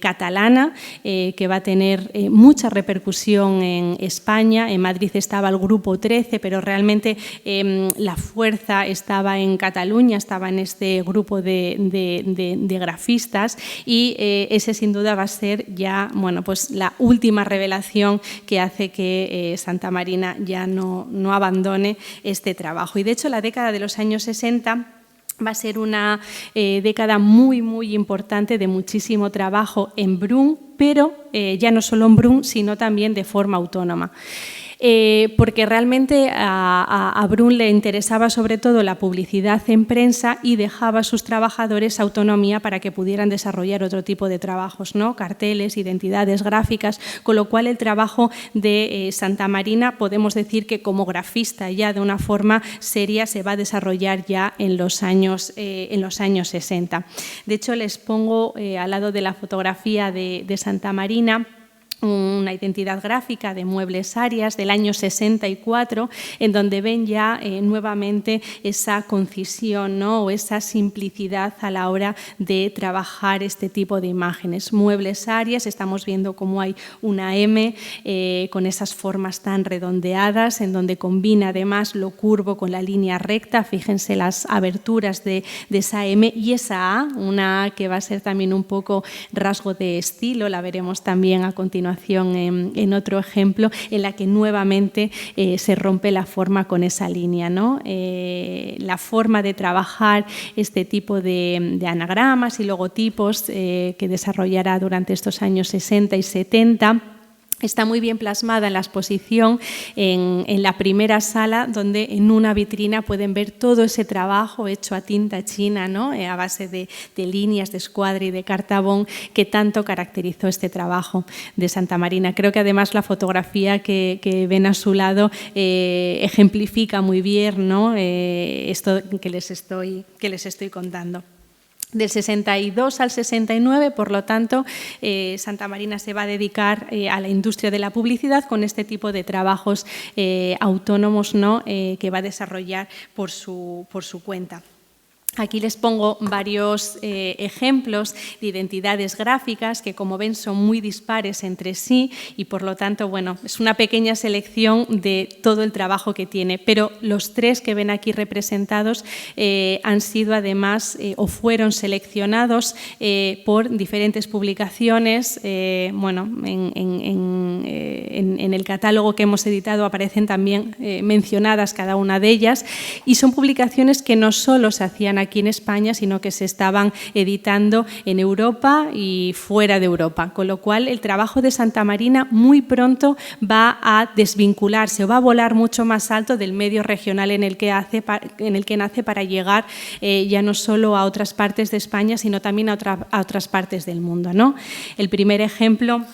catalana que va a tener mucha repercusión en España. En Madrid estaba el Grupo 13, pero realmente la fuerza estaba en Cataluña, estaba en este grupo de grafistas, y ese sin duda va a ser ya, bueno, pues la última revelación que hace que Santa Marina ya no abandone este trabajo. Y de hecho la década de los años 60 va a ser una década muy, muy importante de muchísimo trabajo en Brum, pero ya no solo en Brum, sino también de forma autónoma. Porque realmente a Brum le interesaba sobre todo la publicidad en prensa y dejaba a sus trabajadores autonomía para que pudieran desarrollar otro tipo de trabajos, ¿no? Carteles, identidades gráficas, con lo cual el trabajo de Santa Marina podemos decir que como grafista ya de una forma seria se va a desarrollar ya en los años 60. De hecho, les pongo al lado de la fotografía de Santa Marina una identidad gráfica de Muebles Arias del año 64, en donde ven ya nuevamente esa concisión, ¿no?, o esa simplicidad a la hora de trabajar este tipo de imágenes. Muebles Arias, estamos viendo cómo hay una M con esas formas tan redondeadas, en donde combina además lo curvo con la línea recta. Fíjense las aberturas de esa M y esa A, una A que va a ser también un poco rasgo de estilo, la veremos también a continuación en otro ejemplo, en la que nuevamente se rompe la forma con esa línea, ¿no? La forma de trabajar este tipo de anagramas y logotipos que desarrollará durante estos años 60 y 70 está muy bien plasmada en la exposición en la primera sala, donde en una vitrina pueden ver todo ese trabajo hecho a tinta china, ¿no?, a base de líneas, de escuadra y de cartabón, que tanto caracterizó este trabajo de Santa Marina. Creo que además la fotografía que ven a su lado ejemplifica muy bien, ¿no?, esto que les estoy contando. Del 62 al 69, por lo tanto, Santa Marina se va a dedicar a la industria de la publicidad con este tipo de trabajos autónomos, ¿no?, que va a desarrollar por su cuenta. Aquí les pongo varios ejemplos de identidades gráficas que, como ven, son muy dispares entre sí y, por lo tanto, bueno, es una pequeña selección de todo el trabajo que tiene. Pero los tres que ven aquí representados han sido, además, o fueron seleccionados por diferentes publicaciones. Bueno, en el catálogo que hemos editado aparecen también mencionadas cada una de ellas, y son publicaciones que no solo se hacían aquí en España, sino que se estaban editando en Europa y fuera de Europa, con lo cual el trabajo de Santa Marina muy pronto va a desvincularse o va a volar mucho más alto del medio regional en el que nace para llegar ya no solo a otras partes de España, sino también a otras partes del mundo, ¿no? El primer ejemplo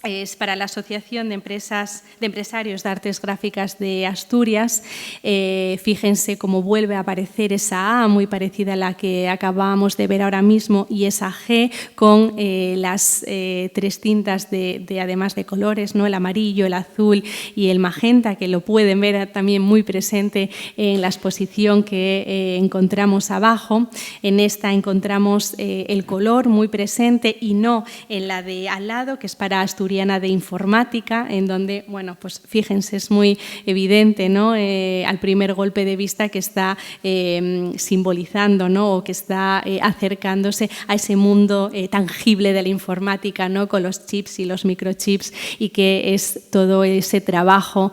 es para la Asociación de Empresarios de Artes Gráficas de Asturias. Fíjense cómo vuelve a aparecer esa A, muy parecida a la que acabábamos de ver ahora mismo, y esa G con las tres tintas además de colores, ¿no? El amarillo, el azul y el magenta, que lo pueden ver también muy presente en la exposición que encontramos abajo. En esta encontramos el color muy presente y no en la de al lado, que es para Asturiana de Informática, en donde, bueno, pues fíjense, es muy evidente, ¿no? Al primer golpe de vista que está simbolizando, ¿no? O que está acercándose a ese mundo tangible de la informática, ¿no? Con los chips y los microchips, y que es todo ese trabajo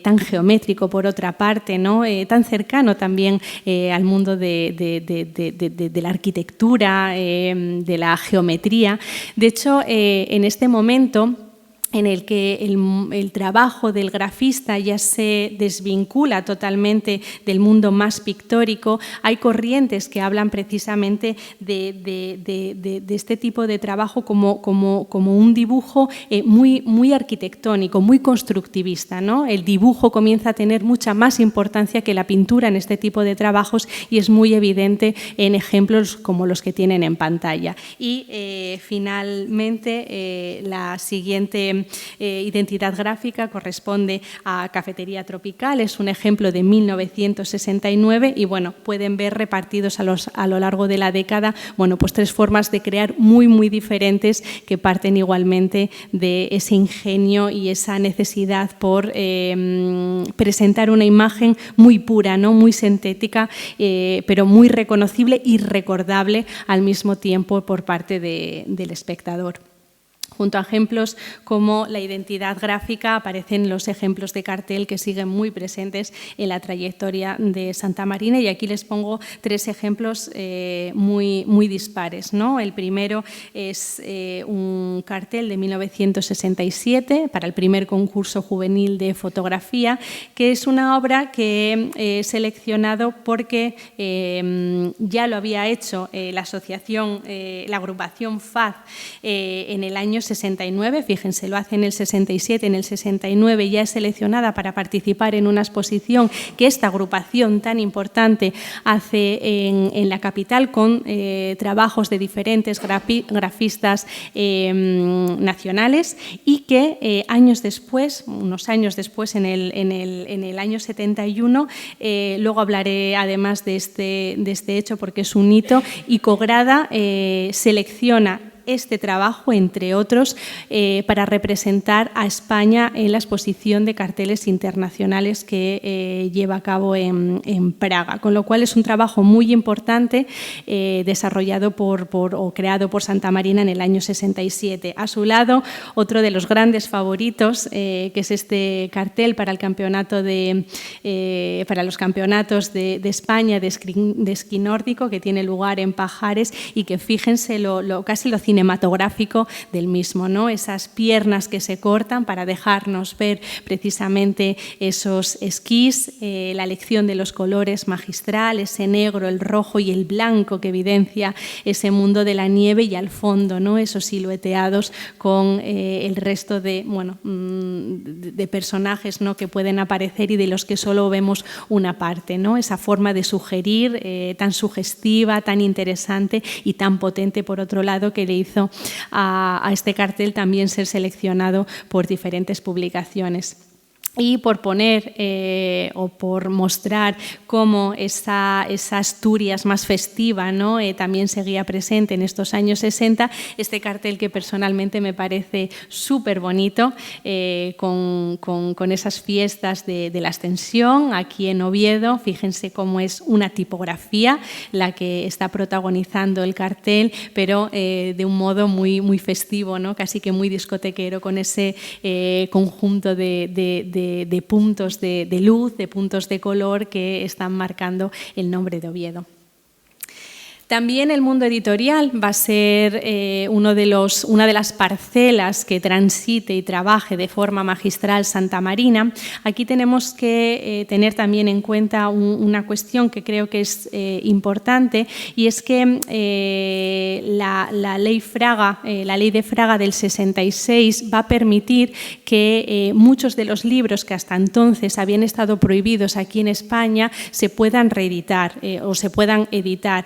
tan geométrico, por otra parte, ¿no? Tan cercano también al mundo de la arquitectura, de la geometría. De hecho, en este momento en el que el trabajo del grafista ya se desvincula totalmente del mundo más pictórico, hay corrientes que hablan precisamente de este tipo de trabajo como un dibujo muy arquitectónico, muy constructivista, ¿no? El dibujo comienza a tener mucha más importancia que la pintura en este tipo de trabajos, y es muy evidente en ejemplos como los que tienen en pantalla. Y finalmente la siguiente identidad gráfica corresponde a Cafetería Tropical, es un ejemplo de 1969, y bueno, pueden ver repartidos a lo largo de la década, bueno, pues tres formas de crear muy diferentes, que parten igualmente de ese ingenio y esa necesidad por presentar una imagen muy pura, ¿no? Muy sintética, pero muy reconocible y recordable al mismo tiempo por parte del espectador. Junto a ejemplos como la identidad gráfica aparecen los ejemplos de cartel que siguen muy presentes en la trayectoria de Santa Marina, y aquí les pongo tres ejemplos muy dispares, ¿no? El primero es un cartel de 1967 para el primer concurso juvenil de fotografía, que es una obra que he seleccionado porque ya lo había hecho la asociación, la agrupación FAD en el año 69, fíjense, lo hace en el 67, en el 69 ya es seleccionada para participar en una exposición que esta agrupación tan importante hace en la capital, con trabajos de diferentes grafistas nacionales, y que años después, unos años después, en el año 71, luego hablaré además de este hecho porque es un hito, y Cograda selecciona este trabajo, entre otros, para representar a España en la exposición de carteles internacionales que lleva a cabo en Praga, con lo cual es un trabajo muy importante desarrollado o creado por Santa Marina en el año 67. A su lado, otro de los grandes favoritos, que es este cartel para el campeonato para los campeonatos de España de esquí nórdico, que tiene lugar en Pajares, y que fíjense casi lo cinematográfico del mismo, ¿no? Esas piernas que se cortan para dejarnos ver precisamente esos esquís, la elección de los colores magistral, ese negro, el rojo y el blanco que evidencia ese mundo de la nieve, y al fondo, ¿no? Esos silueteados con el resto de personajes, ¿no? Que pueden aparecer y de los que solo vemos una parte, ¿no? Esa forma de sugerir tan sugestiva, tan interesante y tan potente, por otro lado, que le hizo a este cartel también ser seleccionado por diferentes publicaciones. Y por poner o por mostrar cómo esa Asturias más festiva, ¿no? También seguía presente en estos años 60, este cartel que personalmente me parece súper bonito, con esas fiestas de la Ascensión aquí en Oviedo. Fíjense cómo es una tipografía la que está protagonizando el cartel, pero de un modo muy festivo, ¿no? Casi que muy discotequero, con ese conjunto de puntos de luz, de puntos de color que están marcando el nombre de Oviedo. También el mundo editorial va a ser una de las parcelas que transite y trabaje de forma magistral Santa Marina. Aquí tenemos que tener también en cuenta una cuestión que creo que es importante, y es que la ley Fraga, la ley de Fraga del 66, va a permitir que muchos de los libros que hasta entonces habían estado prohibidos aquí en España se puedan reeditar o se puedan editar.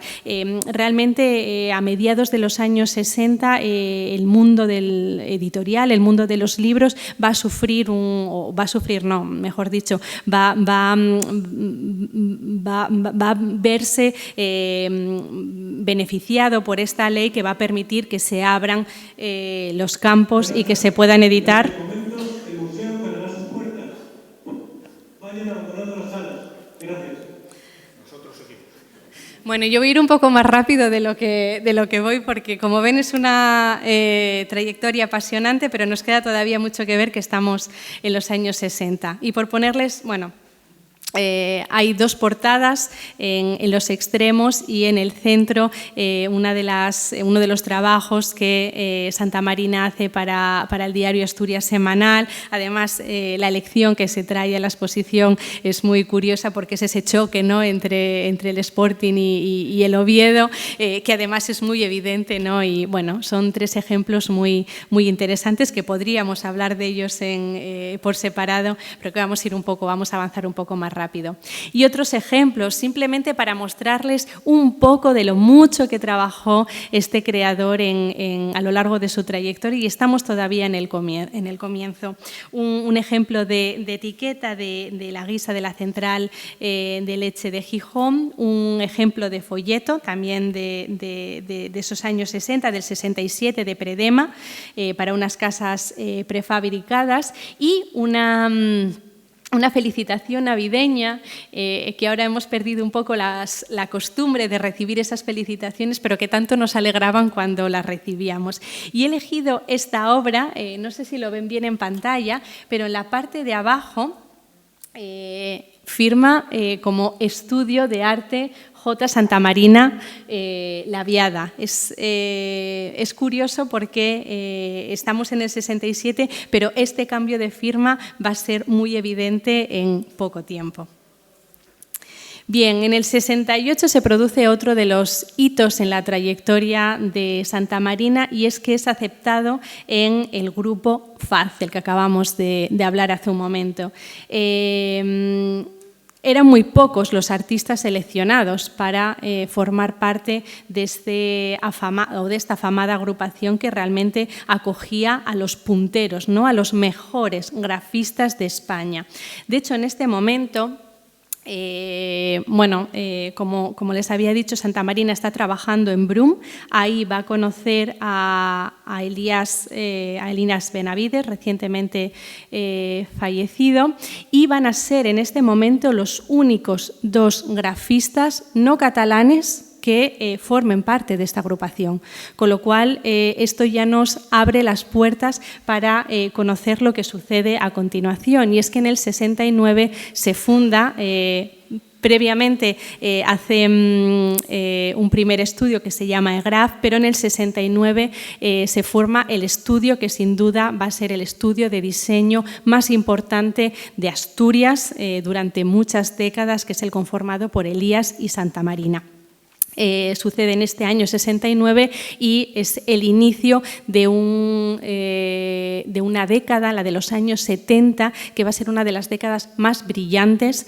Realmente a mediados de los años 60 el mundo del editorial, el mundo de los libros va a sufrir va a verse beneficiado por esta ley que va a permitir que se abran los campos y que se puedan editar.
El museo cerrará sus puertas. Vayan abandonando las salas. Gracias.
Bueno, yo voy a ir un poco más rápido de lo que voy, porque como ven es una trayectoria apasionante, pero nos queda todavía mucho que ver, que estamos en los años 60. Y por ponerles, bueno, hay dos portadas en los extremos, y en el centro uno de los trabajos que Santa Marina hace para el diario Asturias Semanal. Además, la elección que se trae a la exposición es muy curiosa, porque es ese choque, ¿no?, entre el Sporting y el Oviedo, que además es muy evidente, ¿no? Y bueno, son tres ejemplos muy interesantes que podríamos hablar de ellos por separado, pero que vamos a avanzar un poco más rápido. Y otros ejemplos, simplemente para mostrarles un poco de lo mucho que trabajó este creador a lo largo de su trayectoria, y estamos todavía en el comienzo. Un ejemplo de etiqueta de la guisa de la central de leche de Gijón, un ejemplo de folleto también de esos años 60, del 67, de Predema, para unas casas prefabricadas, y una felicitación navideña, que ahora hemos perdido un poco la costumbre de recibir esas felicitaciones, pero que tanto nos alegraban cuando las recibíamos. Y he elegido esta obra, no sé si lo ven bien en pantalla, pero en la parte de abajo firma como Estudio de Arte J. Santa Marina Laviada. Es curioso porque estamos en el 67, pero este cambio de firma va a ser muy evidente en poco tiempo. Bien, en el 68 se produce otro de los hitos en la trayectoria de Santa Marina, y es que es aceptado en el grupo FAZ, del que acabamos de hablar hace un momento. Eran muy pocos los artistas seleccionados para formar parte de esta afamada agrupación que realmente acogía a los punteros, ¿no?, a los mejores grafistas de España. De hecho, en este momento, como les había dicho, Santa Marina está trabajando en Brum. Ahí va a conocer a Elías Benavides, recientemente fallecido, y van a ser en este momento los únicos dos grafistas no catalanes que formen parte de esta agrupación, con lo cual esto ya nos abre las puertas para conocer lo que sucede a continuación, y es que en el 69 se funda. Previamente hace un primer estudio que se llama EGRAF, pero en el 69 se forma el estudio que sin duda va a ser el estudio de diseño más importante de Asturias durante muchas décadas, que es el conformado por Elías y Santa Marina. Sucede en este año 69 y es el inicio de una década, la de los años 70, que va a ser una de las décadas más brillantes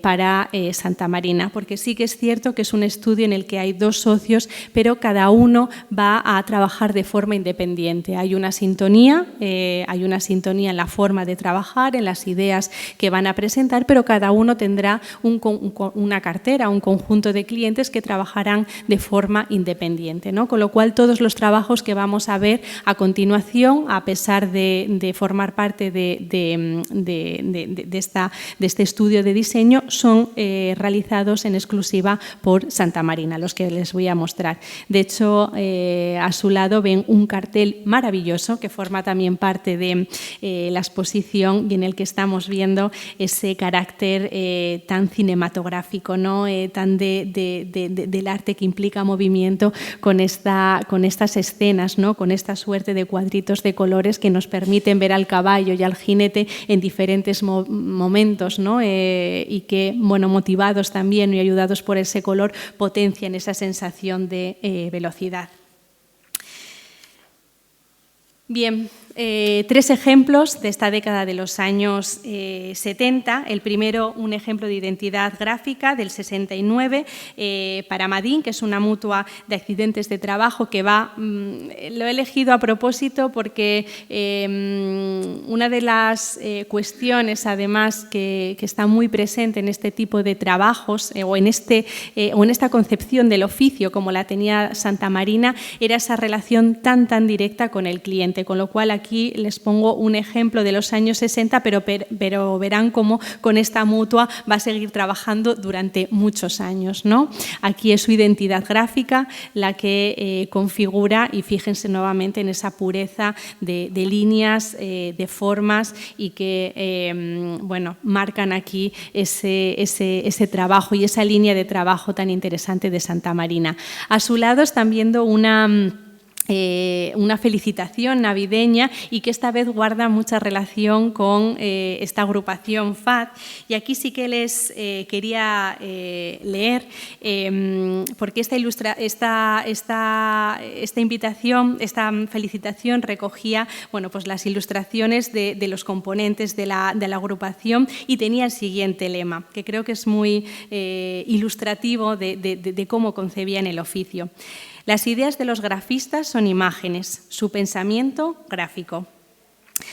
para Santa Marina, porque sí que es cierto que es un estudio en el que hay dos socios, pero cada uno va a trabajar de forma independiente. Hay una sintonía en la forma de trabajar, en las ideas que van a presentar, pero cada uno tendrá una cartera, un conjunto de clientes que trabajarán de forma independiente, ¿no? Con lo cual, todos los trabajos que vamos a ver a continuación, a pesar de formar parte de este estudio de diseño, son realizados en exclusiva por Santa Marina, los que les voy a mostrar. De hecho, a su lado ven un cartel maravilloso que forma también parte de la exposición, y en el que estamos viendo ese carácter tan cinematográfico, ¿no? Tan de del arte que implica movimiento con estas escenas, ¿no? Con esta suerte de cuadritos de colores que nos permiten ver al caballo y al jinete en diferentes momentos, ¿no? Y que, bueno, motivados también y ayudados por ese color, potencian esa sensación de velocidad. Bien, 3 ejemplos de esta década de los años 70. El primero, un ejemplo de identidad gráfica del 69 para Madín, que es una mutua de accidentes de trabajo que va, lo he elegido a propósito porque una de las cuestiones, además, que está muy presente en este tipo de trabajos o en esta concepción del oficio como la tenía Santa Marina, era esa relación tan directa con el cliente, con lo cual aquí les pongo un ejemplo de los años 60, pero verán cómo con esta mutua va a seguir trabajando durante muchos años, ¿no? Aquí es su identidad gráfica la que configura, y fíjense nuevamente en esa pureza de líneas, de formas, y que bueno, marcan aquí ese trabajo y esa línea de trabajo tan interesante de Santa Marina. A su lado están viendo una felicitación navideña y que esta vez guarda mucha relación con esta agrupación FAD. Y aquí sí que les quería leer, porque esta invitación, esta felicitación recogía, bueno, pues las ilustraciones de los componentes de la agrupación, y tenía el siguiente lema, que creo que es muy ilustrativo de cómo concebían el oficio. Las ideas de los grafistas son imágenes, su pensamiento gráfico.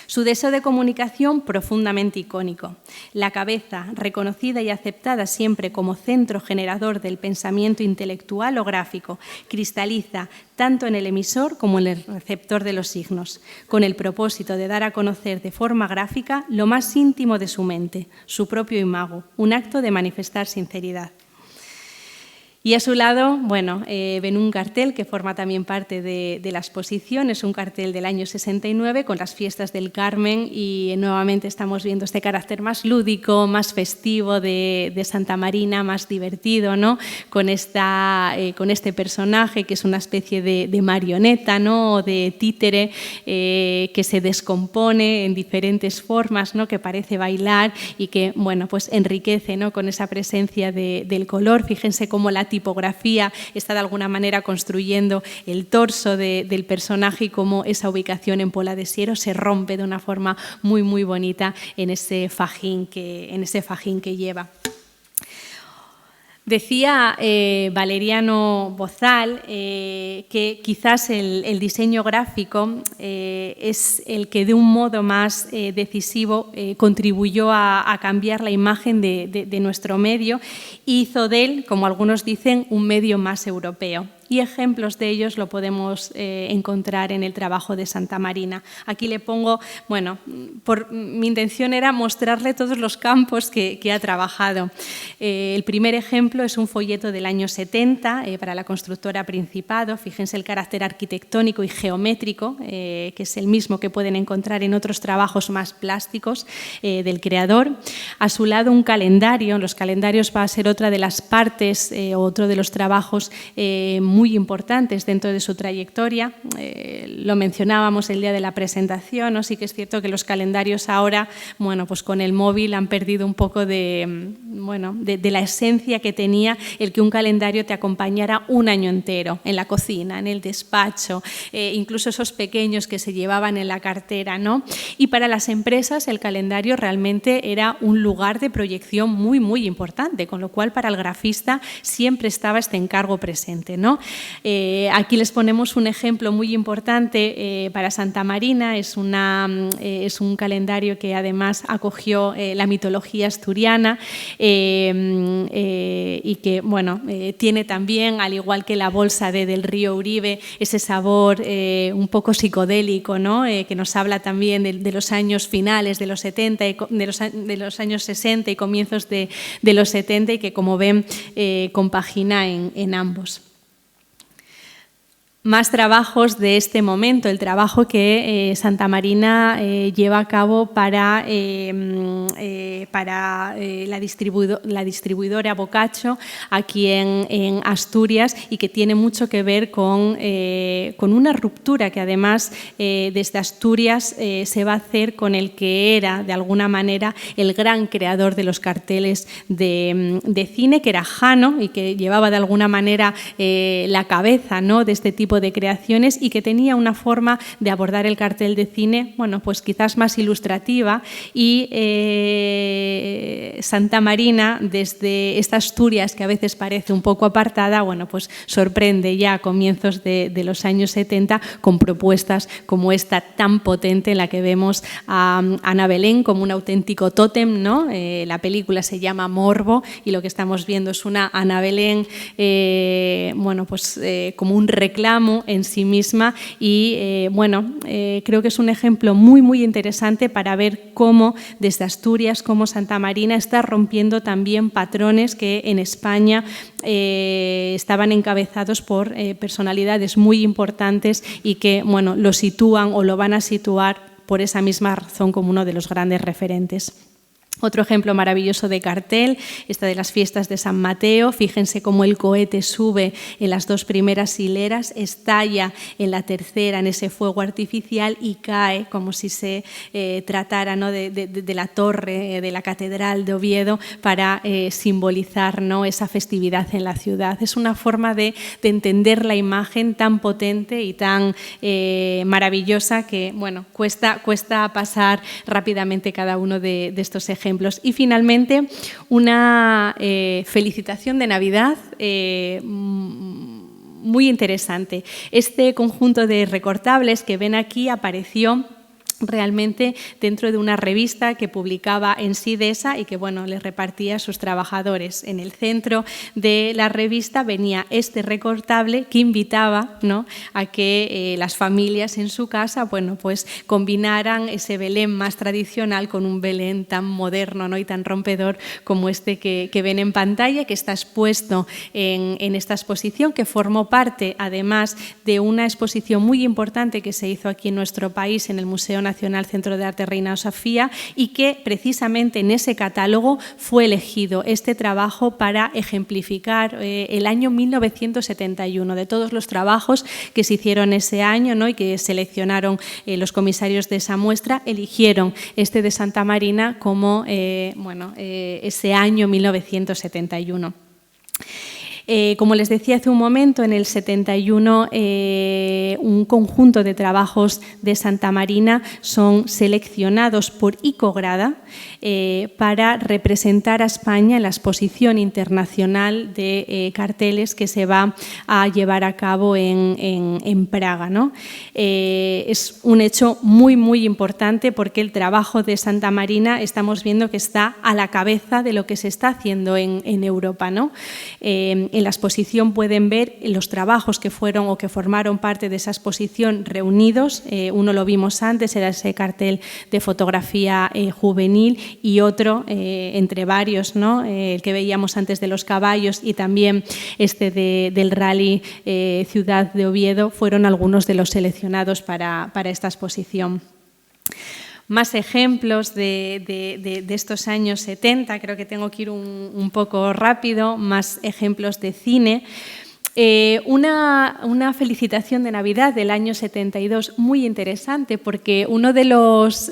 Su deseo de comunicación profundamente icónico. La cabeza, reconocida y aceptada siempre como centro generador del pensamiento intelectual o gráfico, cristaliza tanto en el emisor como en el receptor de los signos, con el propósito de dar a conocer de forma gráfica lo más íntimo de su mente, su propio imago, un acto de manifestar sinceridad. Y a su lado, bueno, ven un cartel que forma también parte de la exposición, es un cartel del año 69 con las fiestas del Carmen, y nuevamente estamos viendo este carácter más lúdico, más festivo de Santa Marina, más divertido, ¿no? Con este personaje que es una especie de marioneta, ¿no? O de títere que se descompone en diferentes formas, ¿no? Que parece bailar y que, bueno, pues enriquece, ¿no? Con esa presencia del color. Fíjense cómo la tipografía está de alguna manera construyendo el torso del personaje y cómo esa ubicación en Pola de Siero se rompe de una forma muy bonita en ese fajín que lleva. Decía Valeriano Bozal que quizás el diseño gráfico es el que de un modo más decisivo contribuyó a cambiar la imagen de nuestro medio, y hizo de él, como algunos dicen, un medio más europeo. Y ejemplos de ellos lo podemos encontrar en el trabajo de Santa Marina. Aquí le pongo, bueno, mi intención era mostrarle todos los campos que ha trabajado. El primer ejemplo es un folleto del año 70 para la constructora Principado. Fíjense el carácter arquitectónico y geométrico, que es el mismo que pueden encontrar en otros trabajos más plásticos del creador. A su lado un calendario. Los calendarios va a ser otra de las partes, otro de los trabajos muy importantes dentro de su trayectoria. Lo mencionábamos el día de la presentación, ¿no? Sí que es cierto que los calendarios ahora, bueno, pues con el móvil han perdido un poco de la esencia que tenía el que un calendario te acompañara un año entero en la cocina, en el despacho, incluso esos pequeños que se llevaban en la cartera, ¿no? Y para las empresas el calendario realmente era un lugar de proyección muy importante, con lo cual para el grafista siempre estaba este encargo presente, ¿no? Aquí les ponemos un ejemplo muy importante para Santa Marina. Es un calendario que además acogió la mitología asturiana y que, bueno, tiene también, al igual que la bolsa del río Uribe, ese sabor un poco psicodélico, ¿no? Que nos habla también de los años finales de los 70, de los años 60 y comienzos de los 70, y que, como ven, compagina en ambos. Más trabajos de este momento, el trabajo que Santa Marina lleva a cabo para la distribuidora Boccaccio aquí en Asturias, y que tiene mucho que ver con una ruptura que además desde Asturias se va a hacer con el que era de alguna manera el gran creador de los carteles de cine, que era Jano, y que llevaba de alguna manera la cabeza, ¿no?, de este tipo de creaciones, y que tenía una forma de abordar el cartel de cine, bueno, pues quizás más ilustrativa, y Santa Marina, desde esta Asturias que a veces parece un poco apartada, bueno, pues sorprende ya a comienzos de los años 70 con propuestas como esta tan potente, en la que vemos a Ana Belén como un auténtico tótem, ¿no? La película se llama Morbo, y lo que estamos viendo es una Ana Belén, bueno, pues como un reclamo en sí misma, y creo que es un ejemplo muy, muy interesante para ver cómo desde Asturias, cómo Santa Marina está rompiendo también patrones que en España estaban encabezados por personalidades muy importantes, y que, bueno, lo sitúan o lo van a situar por esa misma razón como uno de los grandes referentes. Otro ejemplo maravilloso de cartel, esta de las fiestas de San Mateo. Fíjense cómo el cohete sube en las dos primeras hileras, estalla en la tercera en ese fuego artificial y cae como si se tratara, ¿no?, de la torre de la Catedral de Oviedo, para simbolizar, ¿no?, esa festividad en la ciudad. Es una forma de entender la imagen tan potente y tan maravillosa que, bueno, cuesta pasar rápidamente cada uno de estos ejemplos. Y finalmente, una felicitación de Navidad muy interesante. Este conjunto de recortables que ven aquí apareció realmente dentro de una revista que publicaba en Sidesa y que, bueno, les repartía a sus trabajadores. En el centro de la revista venía este recortable que invitaba, ¿no?, a que las familias en su casa, bueno, pues combinaran ese Belén más tradicional con un Belén tan moderno, ¿no?, y tan rompedor como este que ven en pantalla, que está expuesto en esta exposición, que formó parte además de una exposición muy importante que se hizo aquí en nuestro país en el Museo Nacional Centro de Arte Reina Sofía, y que precisamente en ese catálogo fue elegido este trabajo para ejemplificar el año 1971. De todos los trabajos que se hicieron ese año, ¿no?, y que seleccionaron los comisarios de esa muestra, eligieron este de Santa Marina como ese año 1971. Como les decía hace un momento, en el 71 un conjunto de trabajos de Santa Marina son seleccionados por Icograda para representar a España en la exposición internacional de carteles que se va a llevar a cabo en Praga, ¿no? Es un hecho muy, muy importante, porque el trabajo de Santa Marina estamos viendo que está a la cabeza de lo que se está haciendo en Europa, ¿no? En la exposición pueden ver los trabajos que fueron o que formaron parte de esa exposición reunidos. Uno lo vimos antes, era ese cartel de fotografía juvenil, y otro, entre varios, ¿no?, el que veíamos antes de los caballos, y también este del rally Ciudad de Oviedo, fueron algunos de los seleccionados para esta exposición. Más ejemplos de estos años 70, creo que tengo que ir un poco rápido, más ejemplos de cine. Una felicitación de Navidad del año 72 muy interesante, porque uno de los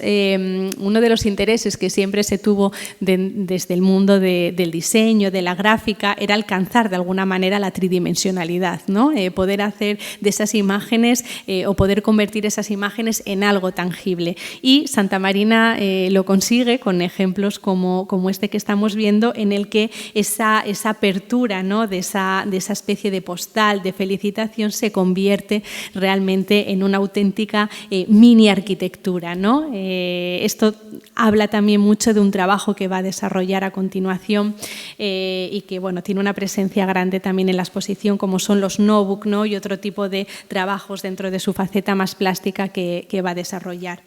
intereses que siempre se tuvo desde el mundo del diseño, de la gráfica, era alcanzar de alguna manera la tridimensionalidad, ¿no? Poder hacer de esas imágenes o poder convertir esas imágenes en algo tangible. Y Santa Marina lo consigue con ejemplos como este que estamos viendo, en el que esa apertura, ¿no?, de esa especie de postal de felicitación se convierte realmente en una auténtica mini arquitectura, ¿no? Esto habla también mucho de un trabajo que va a desarrollar a continuación y que, bueno, tiene una presencia grande también en la exposición, como son los no-book, ¿no?, y otro tipo de trabajos dentro de su faceta más plástica que va a desarrollar.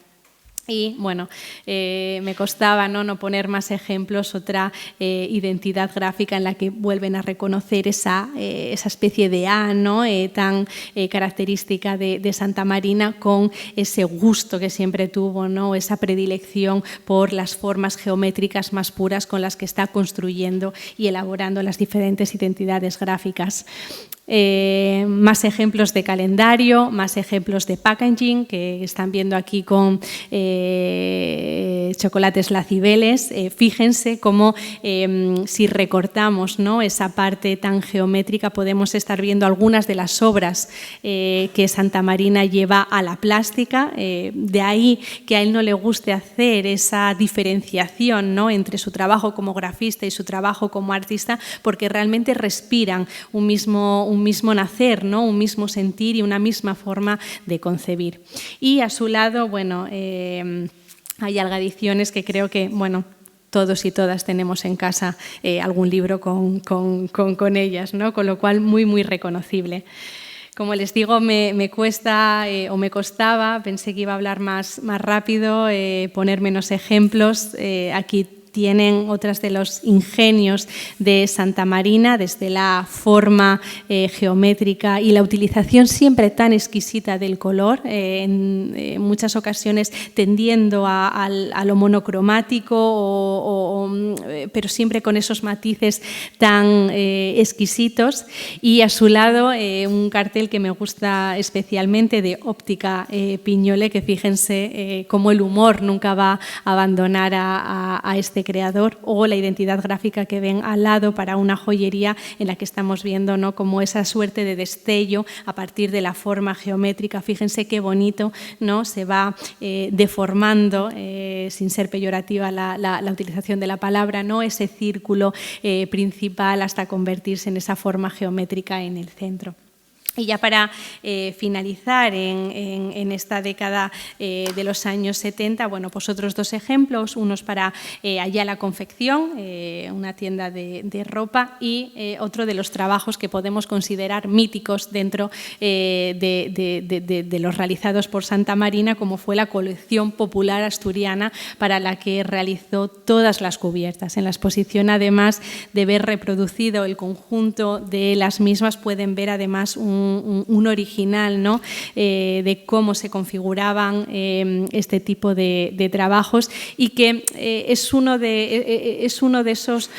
Y bueno, me costaba no poner más ejemplos, otra identidad gráfica en la que vuelven a reconocer esa especie de A, ¿no? Tan característica de Santa Marina, con ese gusto que siempre tuvo, ¿no? Esa predilección por las formas geométricas más puras con las que está construyendo y elaborando las diferentes identidades gráficas. Más ejemplos de calendario, más ejemplos de packaging, que están viendo aquí con chocolates La Cibeles. Fíjense cómo si recortamos, ¿no? esa parte tan geométrica, podemos estar viendo algunas de las obras que Santa Marina lleva a la plástica. De ahí que a él no le guste hacer esa diferenciación, ¿no? entre su trabajo como grafista y su trabajo como artista, porque realmente respiran un mismo nacer, ¿no? un mismo sentir y una misma forma de concebir. Y a su lado, bueno, hay algadiciones que creo que, bueno, todos y todas tenemos en casa algún libro con ellas, ¿no? Con lo cual muy reconocible. Como les digo, me cuesta o me costaba, pensé que iba a hablar más rápido, poner menos ejemplos. Aquí tienen otras de los ingenios de Santa Marina, desde la forma geométrica y la utilización siempre tan exquisita del color, en muchas ocasiones tendiendo a lo monocromático, pero siempre con esos matices tan exquisitos. Y a su lado un cartel que me gusta especialmente de Óptica Piñole, que fíjense cómo el humor nunca va a abandonar a este creador, o la identidad gráfica que ven al lado para una joyería en la que estamos viendo, ¿no? como esa suerte de destello a partir de la forma geométrica. Fíjense qué bonito, ¿no? se va deformando, sin ser peyorativa la utilización de la palabra, ¿no? ese círculo principal hasta convertirse en esa forma geométrica en el centro. Y ya para finalizar en esta década de los años 70, bueno, pues otros dos ejemplos, unos para Ayala Confección, una tienda de ropa, y otro de los trabajos que podemos considerar míticos dentro de los realizados por Santa Marina, como fue la colección popular asturiana, para la que realizó todas las cubiertas. En la exposición, además de ver reproducido el conjunto de las mismas, pueden ver además un original, ¿no? De cómo se configuraban este tipo de trabajos, y que es uno de esos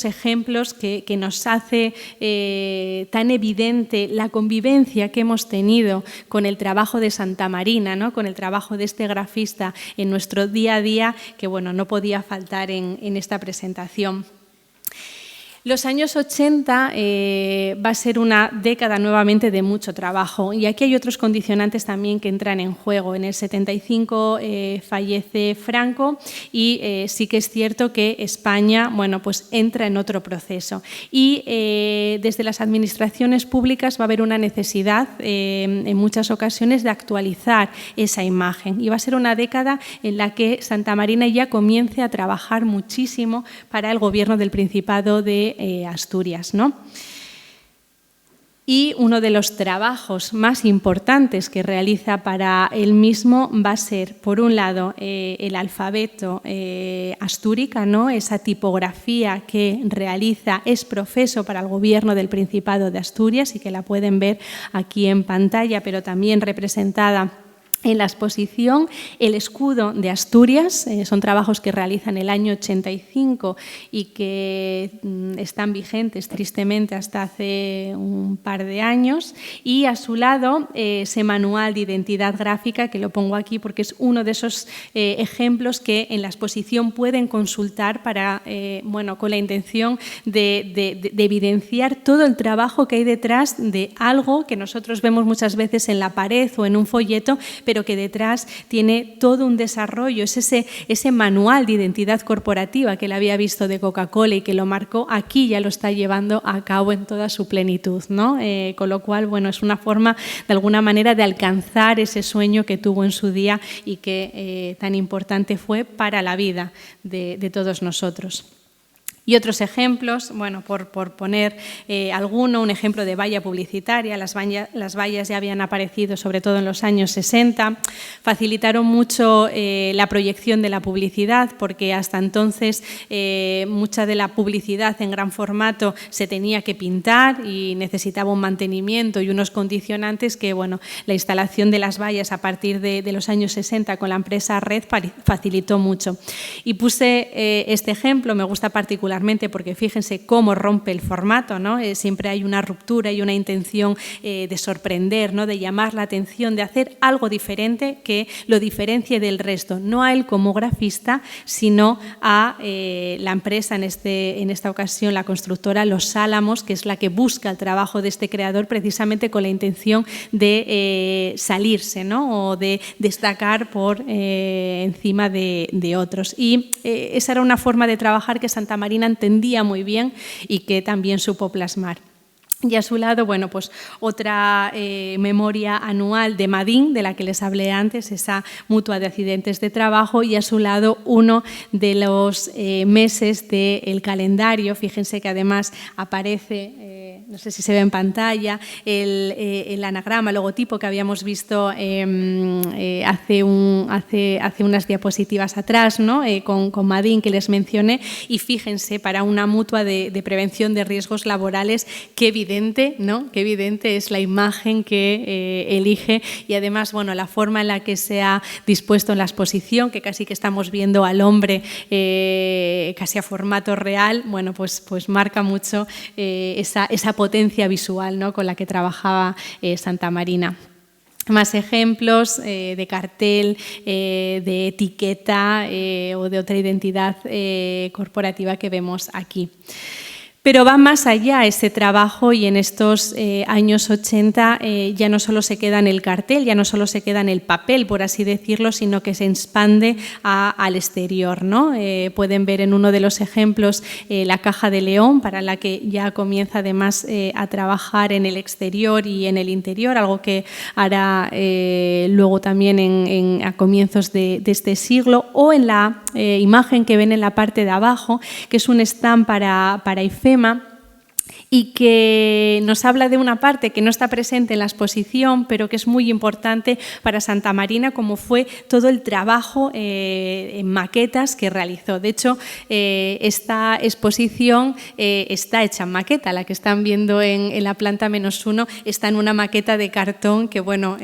ejemplos que nos hace tan evidente la convivencia que hemos tenido con el trabajo de Santa Marina, ¿no? con el trabajo de este grafista en nuestro día a día, que bueno, no podía faltar en esta presentación. Los años 80 va a ser una década nuevamente de mucho trabajo, y aquí hay otros condicionantes también que entran en juego. En el 75 fallece Franco, y sí que es cierto que España, bueno, pues entra en otro proceso, y desde las administraciones públicas va a haber una necesidad en muchas ocasiones de actualizar esa imagen, y va a ser una década en la que Santa Marina ya comience a trabajar muchísimo para el gobierno del Principado de Asturias, ¿no? Y uno de los trabajos más importantes que realiza para él mismo va a ser, por un lado, el alfabeto astúrica, ¿no? esa tipografía que realiza es profeso para el gobierno del Principado de Asturias, y que la pueden ver aquí en pantalla, pero también representada en la exposición. El escudo de Asturias, son trabajos que realiza en el año 85 y que están vigentes tristemente hasta hace un par de años. Y a su lado ese manual de identidad gráfica, que lo pongo aquí porque es uno de esos ejemplos que en la exposición pueden consultar para, bueno, con la intención de evidenciar todo el trabajo que hay detrás de algo que nosotros vemos muchas veces en la pared o en un folleto, pero que detrás tiene todo un desarrollo. Es ese manual de identidad corporativa que él había visto de Coca-Cola y que lo marcó, aquí ya lo está llevando a cabo en toda su plenitud, ¿no? Con lo cual, bueno, es una forma de alguna manera de alcanzar ese sueño que tuvo en su día y que tan importante fue para la vida de todos nosotros. Y otros ejemplos, bueno, por poner alguno, un ejemplo de valla publicitaria. Las vallas ya habían aparecido sobre todo en los años 60, facilitaron mucho la proyección de la publicidad, porque hasta entonces mucha de la publicidad en gran formato se tenía que pintar y necesitaba un mantenimiento y unos condicionantes que, bueno, la instalación de las vallas a partir de los años 60 con la empresa Red facilitó mucho. Y puse este ejemplo, me gusta particularmente porque fíjense cómo rompe el formato, ¿no? Siempre hay una ruptura y una intención de sorprender, ¿no? De llamar la atención, de hacer algo diferente que lo diferencie del resto, no a él como grafista, sino a la empresa, en esta ocasión la constructora Los Álamos, que es la que busca el trabajo de este creador precisamente con la intención de salirse, ¿no? O de destacar por encima de otros. Y esa era una forma de trabajar que Santa Marina entendía muy bien y que también supo plasmar. Y a su lado, bueno, pues otra memoria anual de Madín, de la que les hablé antes, esa mutua de accidentes de trabajo, y a su lado uno de los meses del calendario. Fíjense que además aparece, no sé si se ve en pantalla, el anagrama, el logotipo que habíamos visto hace unas diapositivas atrás, ¿no? Con Madín, que les mencioné, y fíjense, para una mutua de prevención de riesgos laborales, qué evidente, ¿no? Qué evidente es la imagen que elige, y además, bueno, la forma en la que se ha dispuesto en la exposición, que casi que estamos viendo al hombre casi a formato real, bueno, pues marca mucho esa potencia visual, ¿no? Con la que trabajaba Santa Marina. Más ejemplos de cartel, de etiqueta o de otra identidad corporativa que vemos aquí. Pero va más allá ese trabajo, y en estos años 80 ya no solo se queda en el cartel, ya no solo se queda en el papel, por así decirlo, sino que se expande al exterior, ¿no? Pueden ver en uno de los ejemplos la caja de León, para la que ya comienza además a trabajar en el exterior y en el interior, algo que hará luego también a comienzos de este siglo, o en la imagen que ven en la parte de abajo, que es un stand para IFEMA, y que nos habla de una parte que no está presente en la exposición, pero que es muy importante para Santa Marina, como fue todo el trabajo en maquetas que realizó. De hecho, esta exposición está hecha en maqueta, la que están viendo en la planta -1 está en una maqueta de cartón que, bueno,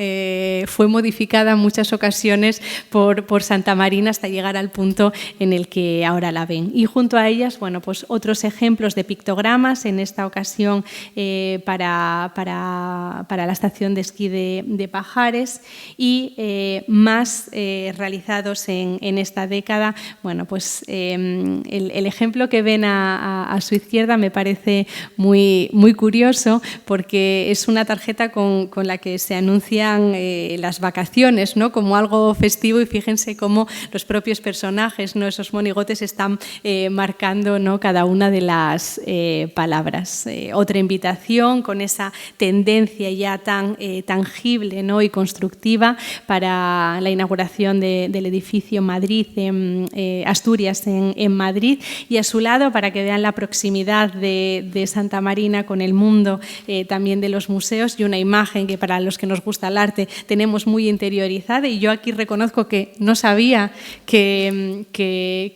fue modificada en muchas ocasiones por Santa Marina hasta llegar al punto en el que ahora la ven. Y junto a ellas, bueno, pues otros ejemplos de pictogramas, en esta ocasión para la estación de esquí de Pajares, y más realizados en esta década. Bueno, pues el ejemplo que ven a su izquierda me parece muy curioso, porque es una tarjeta con la que se anuncian las vacaciones, ¿no? Como algo festivo, y fíjense cómo los propios personajes, ¿no? Esos monigotes están marcando, ¿no? Cada una de las palabras. Otra invitación con esa tendencia ya tan tangible, ¿no? Y constructiva para la inauguración del edificio Madrid, Asturias en Madrid, y a su lado, para que vean la proximidad de Santa Marina con el mundo también de los museos, y una imagen que para los que nos gusta el arte tenemos muy interiorizada, y yo aquí reconozco que no sabía que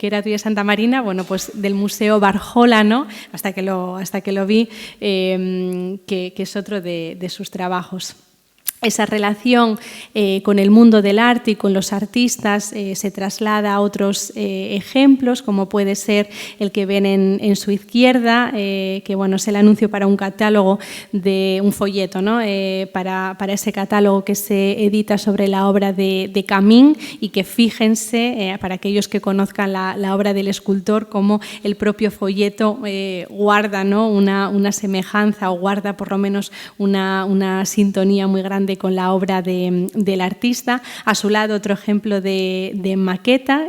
era tuya Santa Marina, bueno, pues del Museo Barjola, ¿no? hasta que lo vi, que es otro de sus trabajos. Esa relación con el mundo del arte y con los artistas se traslada a otros ejemplos, como puede ser el que ven en su izquierda, que bueno, es el anuncio para un catálogo, de un folleto, ¿no? Para ese catálogo que se edita sobre la obra de Camín, y que fíjense, para aquellos que conozcan la obra del escultor, cómo el propio folleto guarda, ¿no? una semejanza, o guarda por lo menos una sintonía muy grande grande con la obra del artista. A su lado otro ejemplo de maqueta,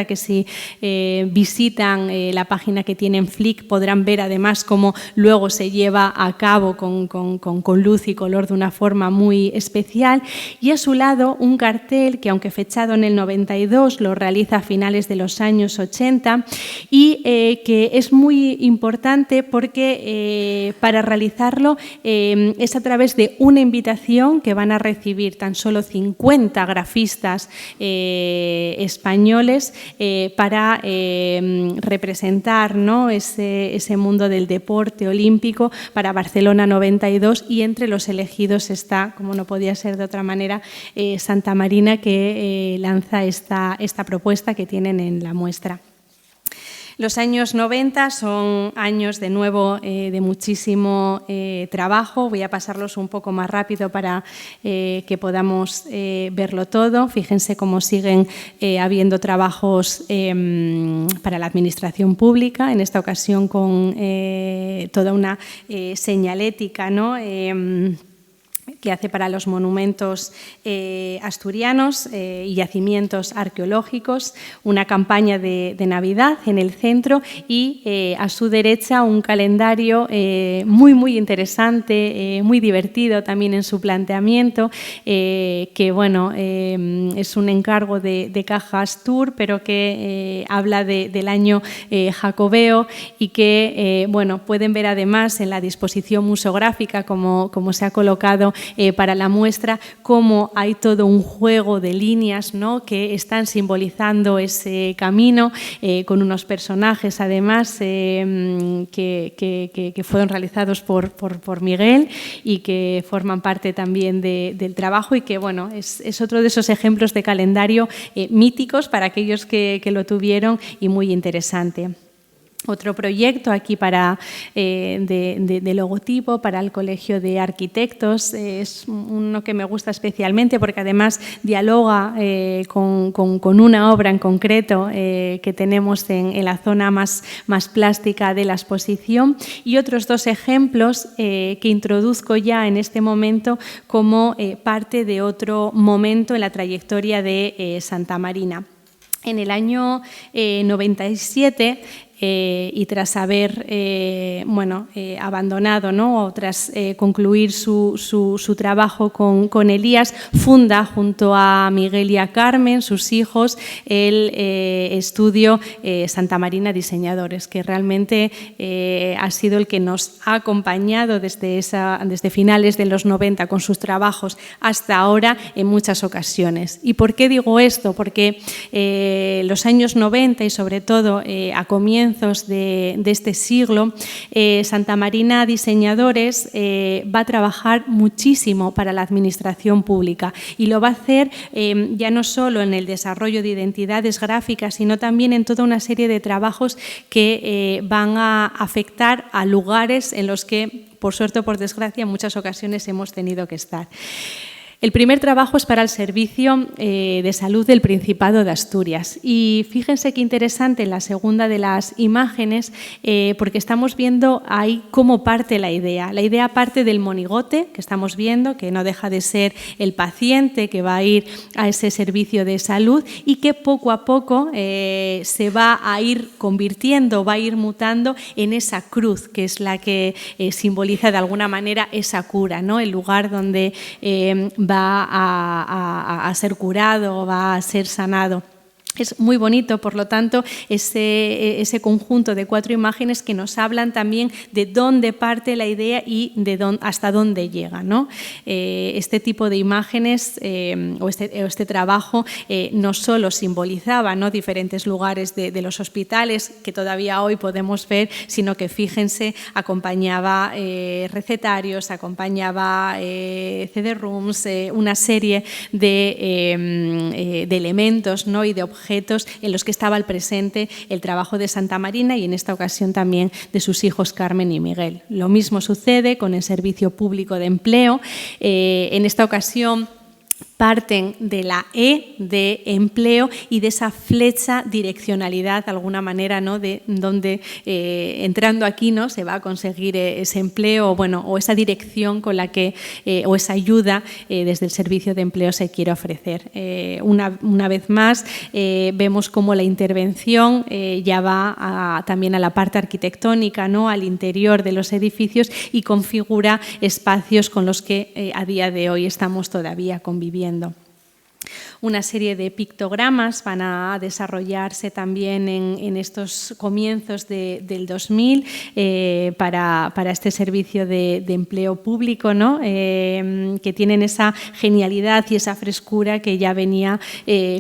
que si visitan la página que tienen Flick podrán ver además cómo luego se lleva a cabo con luz y color de una forma muy especial. Y a su lado un cartel que, aunque fechado en el 92, lo realiza a finales de los años 80 y que es muy importante porque para realizarlo es a través de una invitación que van a recibir tan solo 50 grafistas españoles para representar, ¿no?, ese mundo del deporte olímpico para Barcelona 92, y entre los elegidos está, como no podía ser de otra manera, Santa Marina, que lanza esta propuesta que tienen en la muestra. Los años 90 son años de nuevo de muchísimo trabajo. Voy a pasarlos un poco más rápido para que podamos verlo todo. Fíjense cómo siguen habiendo trabajos para la administración pública, en esta ocasión con toda una señalética, ¿no?, que hace para los monumentos asturianos y yacimientos arqueológicos, una campaña de Navidad en el centro y a su derecha un calendario muy interesante, muy divertido también en su planteamiento, que bueno, es un encargo de Caja Astur, pero que habla del año jacobeo y que bueno, pueden ver además en la disposición museográfica como se ha colocado para la muestra, cómo hay todo un juego de líneas, ¿no?, que están simbolizando ese camino, con unos personajes además que fueron realizados por Miguel y que forman parte también del trabajo, y que bueno, es otro de esos ejemplos de calendario míticos para aquellos que lo tuvieron y muy interesante. Otro proyecto aquí de logotipo para el Colegio de Arquitectos, es uno que me gusta especialmente porque además dialoga con una obra en concreto que tenemos en la zona más plástica de la exposición, y otros dos ejemplos que introduzco ya en este momento como parte de otro momento en la trayectoria de Santa Marina. En el año 97, y tras haber abandonado, ¿no?, o tras concluir su trabajo con Elías, funda junto a Miguel y a Carmen, sus hijos, el estudio Santa Marina Diseñadores, que realmente ha sido el que nos ha acompañado desde finales de los 90 con sus trabajos hasta ahora en muchas ocasiones. ¿Y por qué digo esto? Porque los años 90 y sobre todo a comienzos de este siglo, Santa Marina Diseñadores va a trabajar muchísimo para la administración pública, y lo va a hacer ya no solo en el desarrollo de identidades gráficas, sino también en toda una serie de trabajos que van a afectar a lugares en los que, por suerte o por desgracia, en muchas ocasiones hemos tenido que estar. El primer trabajo es para el Servicio de Salud del Principado de Asturias, y fíjense qué interesante en la segunda de las imágenes, porque estamos viendo ahí cómo parte la idea. La idea parte del monigote que estamos viendo, que no deja de ser el paciente que va a ir a ese servicio de salud y que poco a poco se va a ir convirtiendo, va a ir mutando en esa cruz, que es la que simboliza de alguna manera esa cura, ¿no?, el lugar donde va a ser curado, va a ser sanado. Es muy bonito, por lo tanto, ese conjunto de 4 imágenes que nos hablan también de dónde parte la idea y hasta dónde llega, ¿no? Este tipo de imágenes o este trabajo no solo simbolizaba, ¿no?, diferentes lugares de los hospitales que todavía hoy podemos ver, sino que, fíjense, acompañaba recetarios, acompañaba CD-rooms, una serie de elementos, ¿no?, y de objetos en los que estaba al presente el trabajo de Santa Marina y en esta ocasión también de sus hijos Carmen y Miguel. Lo mismo sucede con el Servicio Público de Empleo. En esta ocasión parten de la E de empleo y de esa flecha direccionalidad, de alguna manera, ¿no? De donde entrando aquí, ¿no? Se va a conseguir ese empleo, o esa dirección con la que, o esa ayuda desde el servicio de empleo se quiere ofrecer. Una vez más, vemos cómo la intervención ya va también a la parte arquitectónica, ¿no? Al interior de los edificios y configura espacios con los que a día de hoy estamos todavía conviviendo. Una serie de pictogramas van a desarrollarse también en estos comienzos del 2000 para este servicio de empleo público, ¿no? Que tienen esa genialidad y esa frescura que ya venía,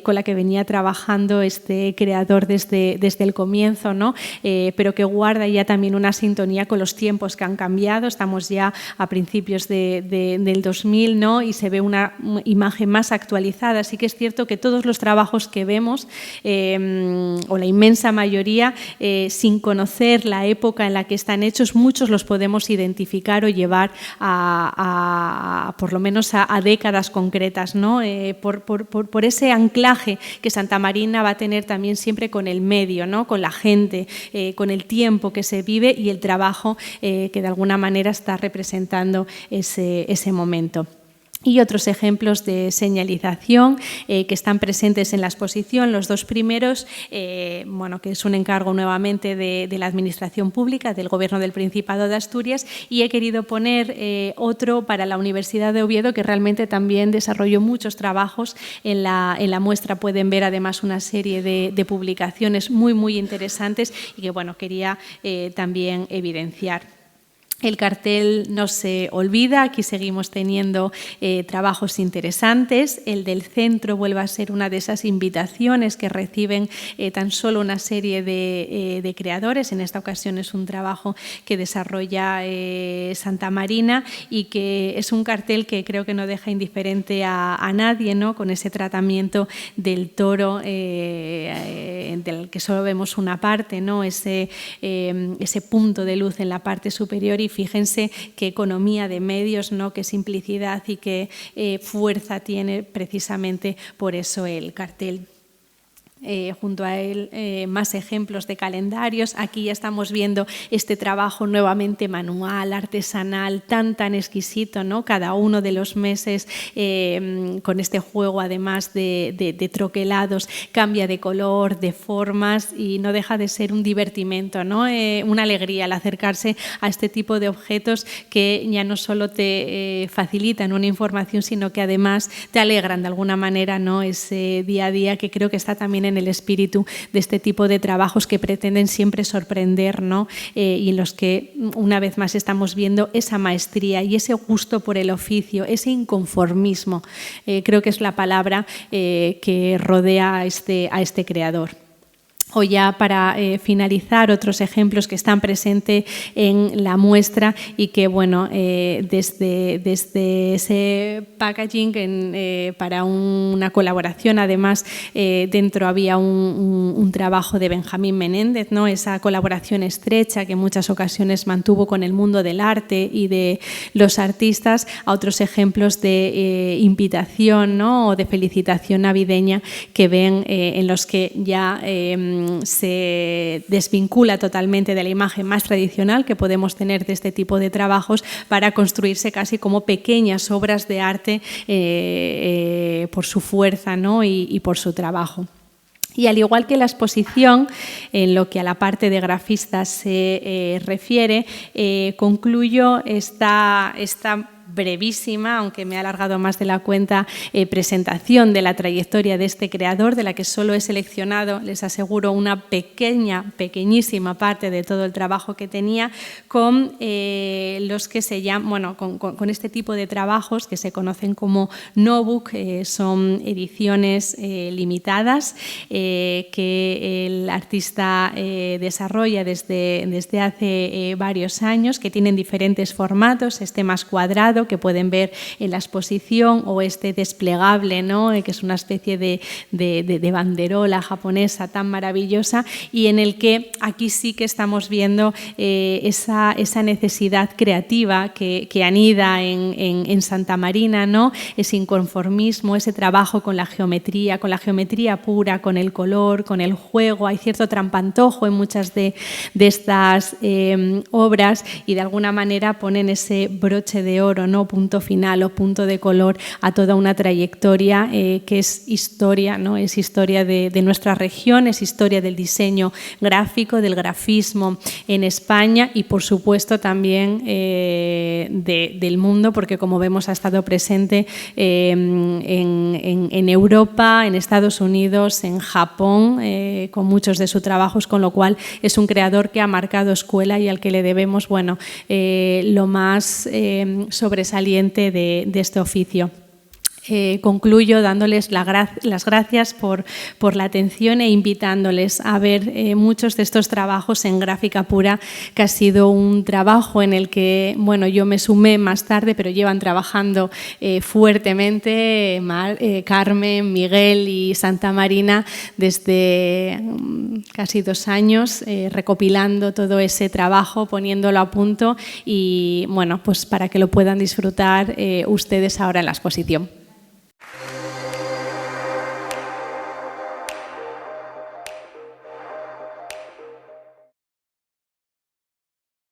con la que venía trabajando este creador desde el comienzo, ¿no? Pero que guarda ya también una sintonía con los tiempos que han cambiado. Estamos ya a principios del 2000, ¿no? Y se ve una imagen más actualizada. Así que es cierto que todos los trabajos que vemos, o la inmensa mayoría, sin conocer la época en la que están hechos, muchos los podemos identificar o llevar por lo menos a décadas concretas, ¿no? Por ese anclaje que Santa Marina va a tener también siempre con el medio, ¿no? Con la gente, con el tiempo que se vive y el trabajo que de alguna manera está representando ese momento. Y otros ejemplos de señalización que están presentes en la exposición, los dos primeros, que es un encargo nuevamente de la Administración Pública, del Gobierno del Principado de Asturias, y he querido poner otro para la Universidad de Oviedo, que realmente también desarrolló muchos trabajos. En la muestra pueden ver además una serie de publicaciones muy, muy interesantes y que quería también evidenciar. El cartel no se olvida, aquí seguimos teniendo trabajos interesantes. El del centro vuelve a ser una de esas invitaciones que reciben tan solo una serie de creadores. En esta ocasión es un trabajo que desarrolla Santa Marina y que es un cartel que creo que no deja indiferente a nadie, ¿no? Con ese tratamiento del toro del que solo vemos una parte, ¿no? Ese punto de luz en la parte superior. Y fíjense qué economía de medios, ¿no? Qué simplicidad y qué fuerza tiene precisamente por eso el cartel. Junto a él más ejemplos de calendarios. Aquí ya estamos viendo este trabajo nuevamente manual, artesanal, tan exquisito, ¿no? Cada uno de los meses con este juego además de troquelados cambia de color, de formas y no deja de ser un divertimento, ¿no? Una alegría al acercarse a este tipo de objetos que ya no solo te facilitan una información, sino que además te alegran de alguna manera, ¿no? Ese día a día que creo que está también en el espíritu de este tipo de trabajos que pretenden siempre sorprender, ¿no? Y en los que una vez más estamos viendo esa maestría y ese gusto por el oficio, ese inconformismo, creo que es la palabra que rodea a este creador. O ya para finalizar, otros ejemplos que están presentes en la muestra y que, desde ese packaging para una colaboración, además, dentro había un trabajo de Benjamín Menéndez, ¿no? Esa colaboración estrecha que en muchas ocasiones mantuvo con el mundo del arte y de los artistas, a otros ejemplos de invitación, ¿no? O de felicitación navideña que ven en los que ya se desvincula totalmente de la imagen más tradicional que podemos tener de este tipo de trabajos para construirse casi como pequeñas obras de arte por su fuerza, ¿no? y por su trabajo. Y al igual que la exposición, en lo que a la parte de grafistas se refiere, concluyo esta brevísima, aunque me ha alargado más de la cuenta, presentación de la trayectoria de este creador, de la que solo he seleccionado, les aseguro, una pequeñísima parte de todo el trabajo que tenía, con los que se llaman, con este tipo de trabajos que se conocen como no-book, son ediciones limitadas que el artista desarrolla desde hace varios años, que tienen diferentes formatos, este más cuadrado, claro que pueden ver en la exposición, o este desplegable, ¿no? Que es una especie de banderola japonesa tan maravillosa, y en el que aquí sí que estamos viendo esa necesidad creativa que anida en Santa Marina, ¿no? Ese inconformismo, ese trabajo con la geometría pura, con el color, con el juego. Hay cierto trampantojo en muchas de estas obras, y de alguna manera ponen ese broche de oro, ¿no? Punto final o punto de color a toda una trayectoria que es historia, ¿no? Es historia de nuestra región, es historia del diseño gráfico, del grafismo en España, y por supuesto también del mundo, porque como vemos ha estado presente en Europa, en Estados Unidos, en Japón, con muchos de sus trabajos, con lo cual es un creador que ha marcado escuela y al que le debemos, bueno, lo más sobresaliente de este oficio. Concluyo dándoles las gracias por la atención e invitándoles a ver muchos de estos trabajos en Gráfica Pura, que ha sido un trabajo en el que, bueno, yo me sumé más tarde, pero llevan trabajando fuertemente Carmen, Miguel y Santa Marina desde casi 2 años, recopilando todo ese trabajo, poniéndolo a punto, y bueno, pues para que lo puedan disfrutar ustedes ahora en la exposición.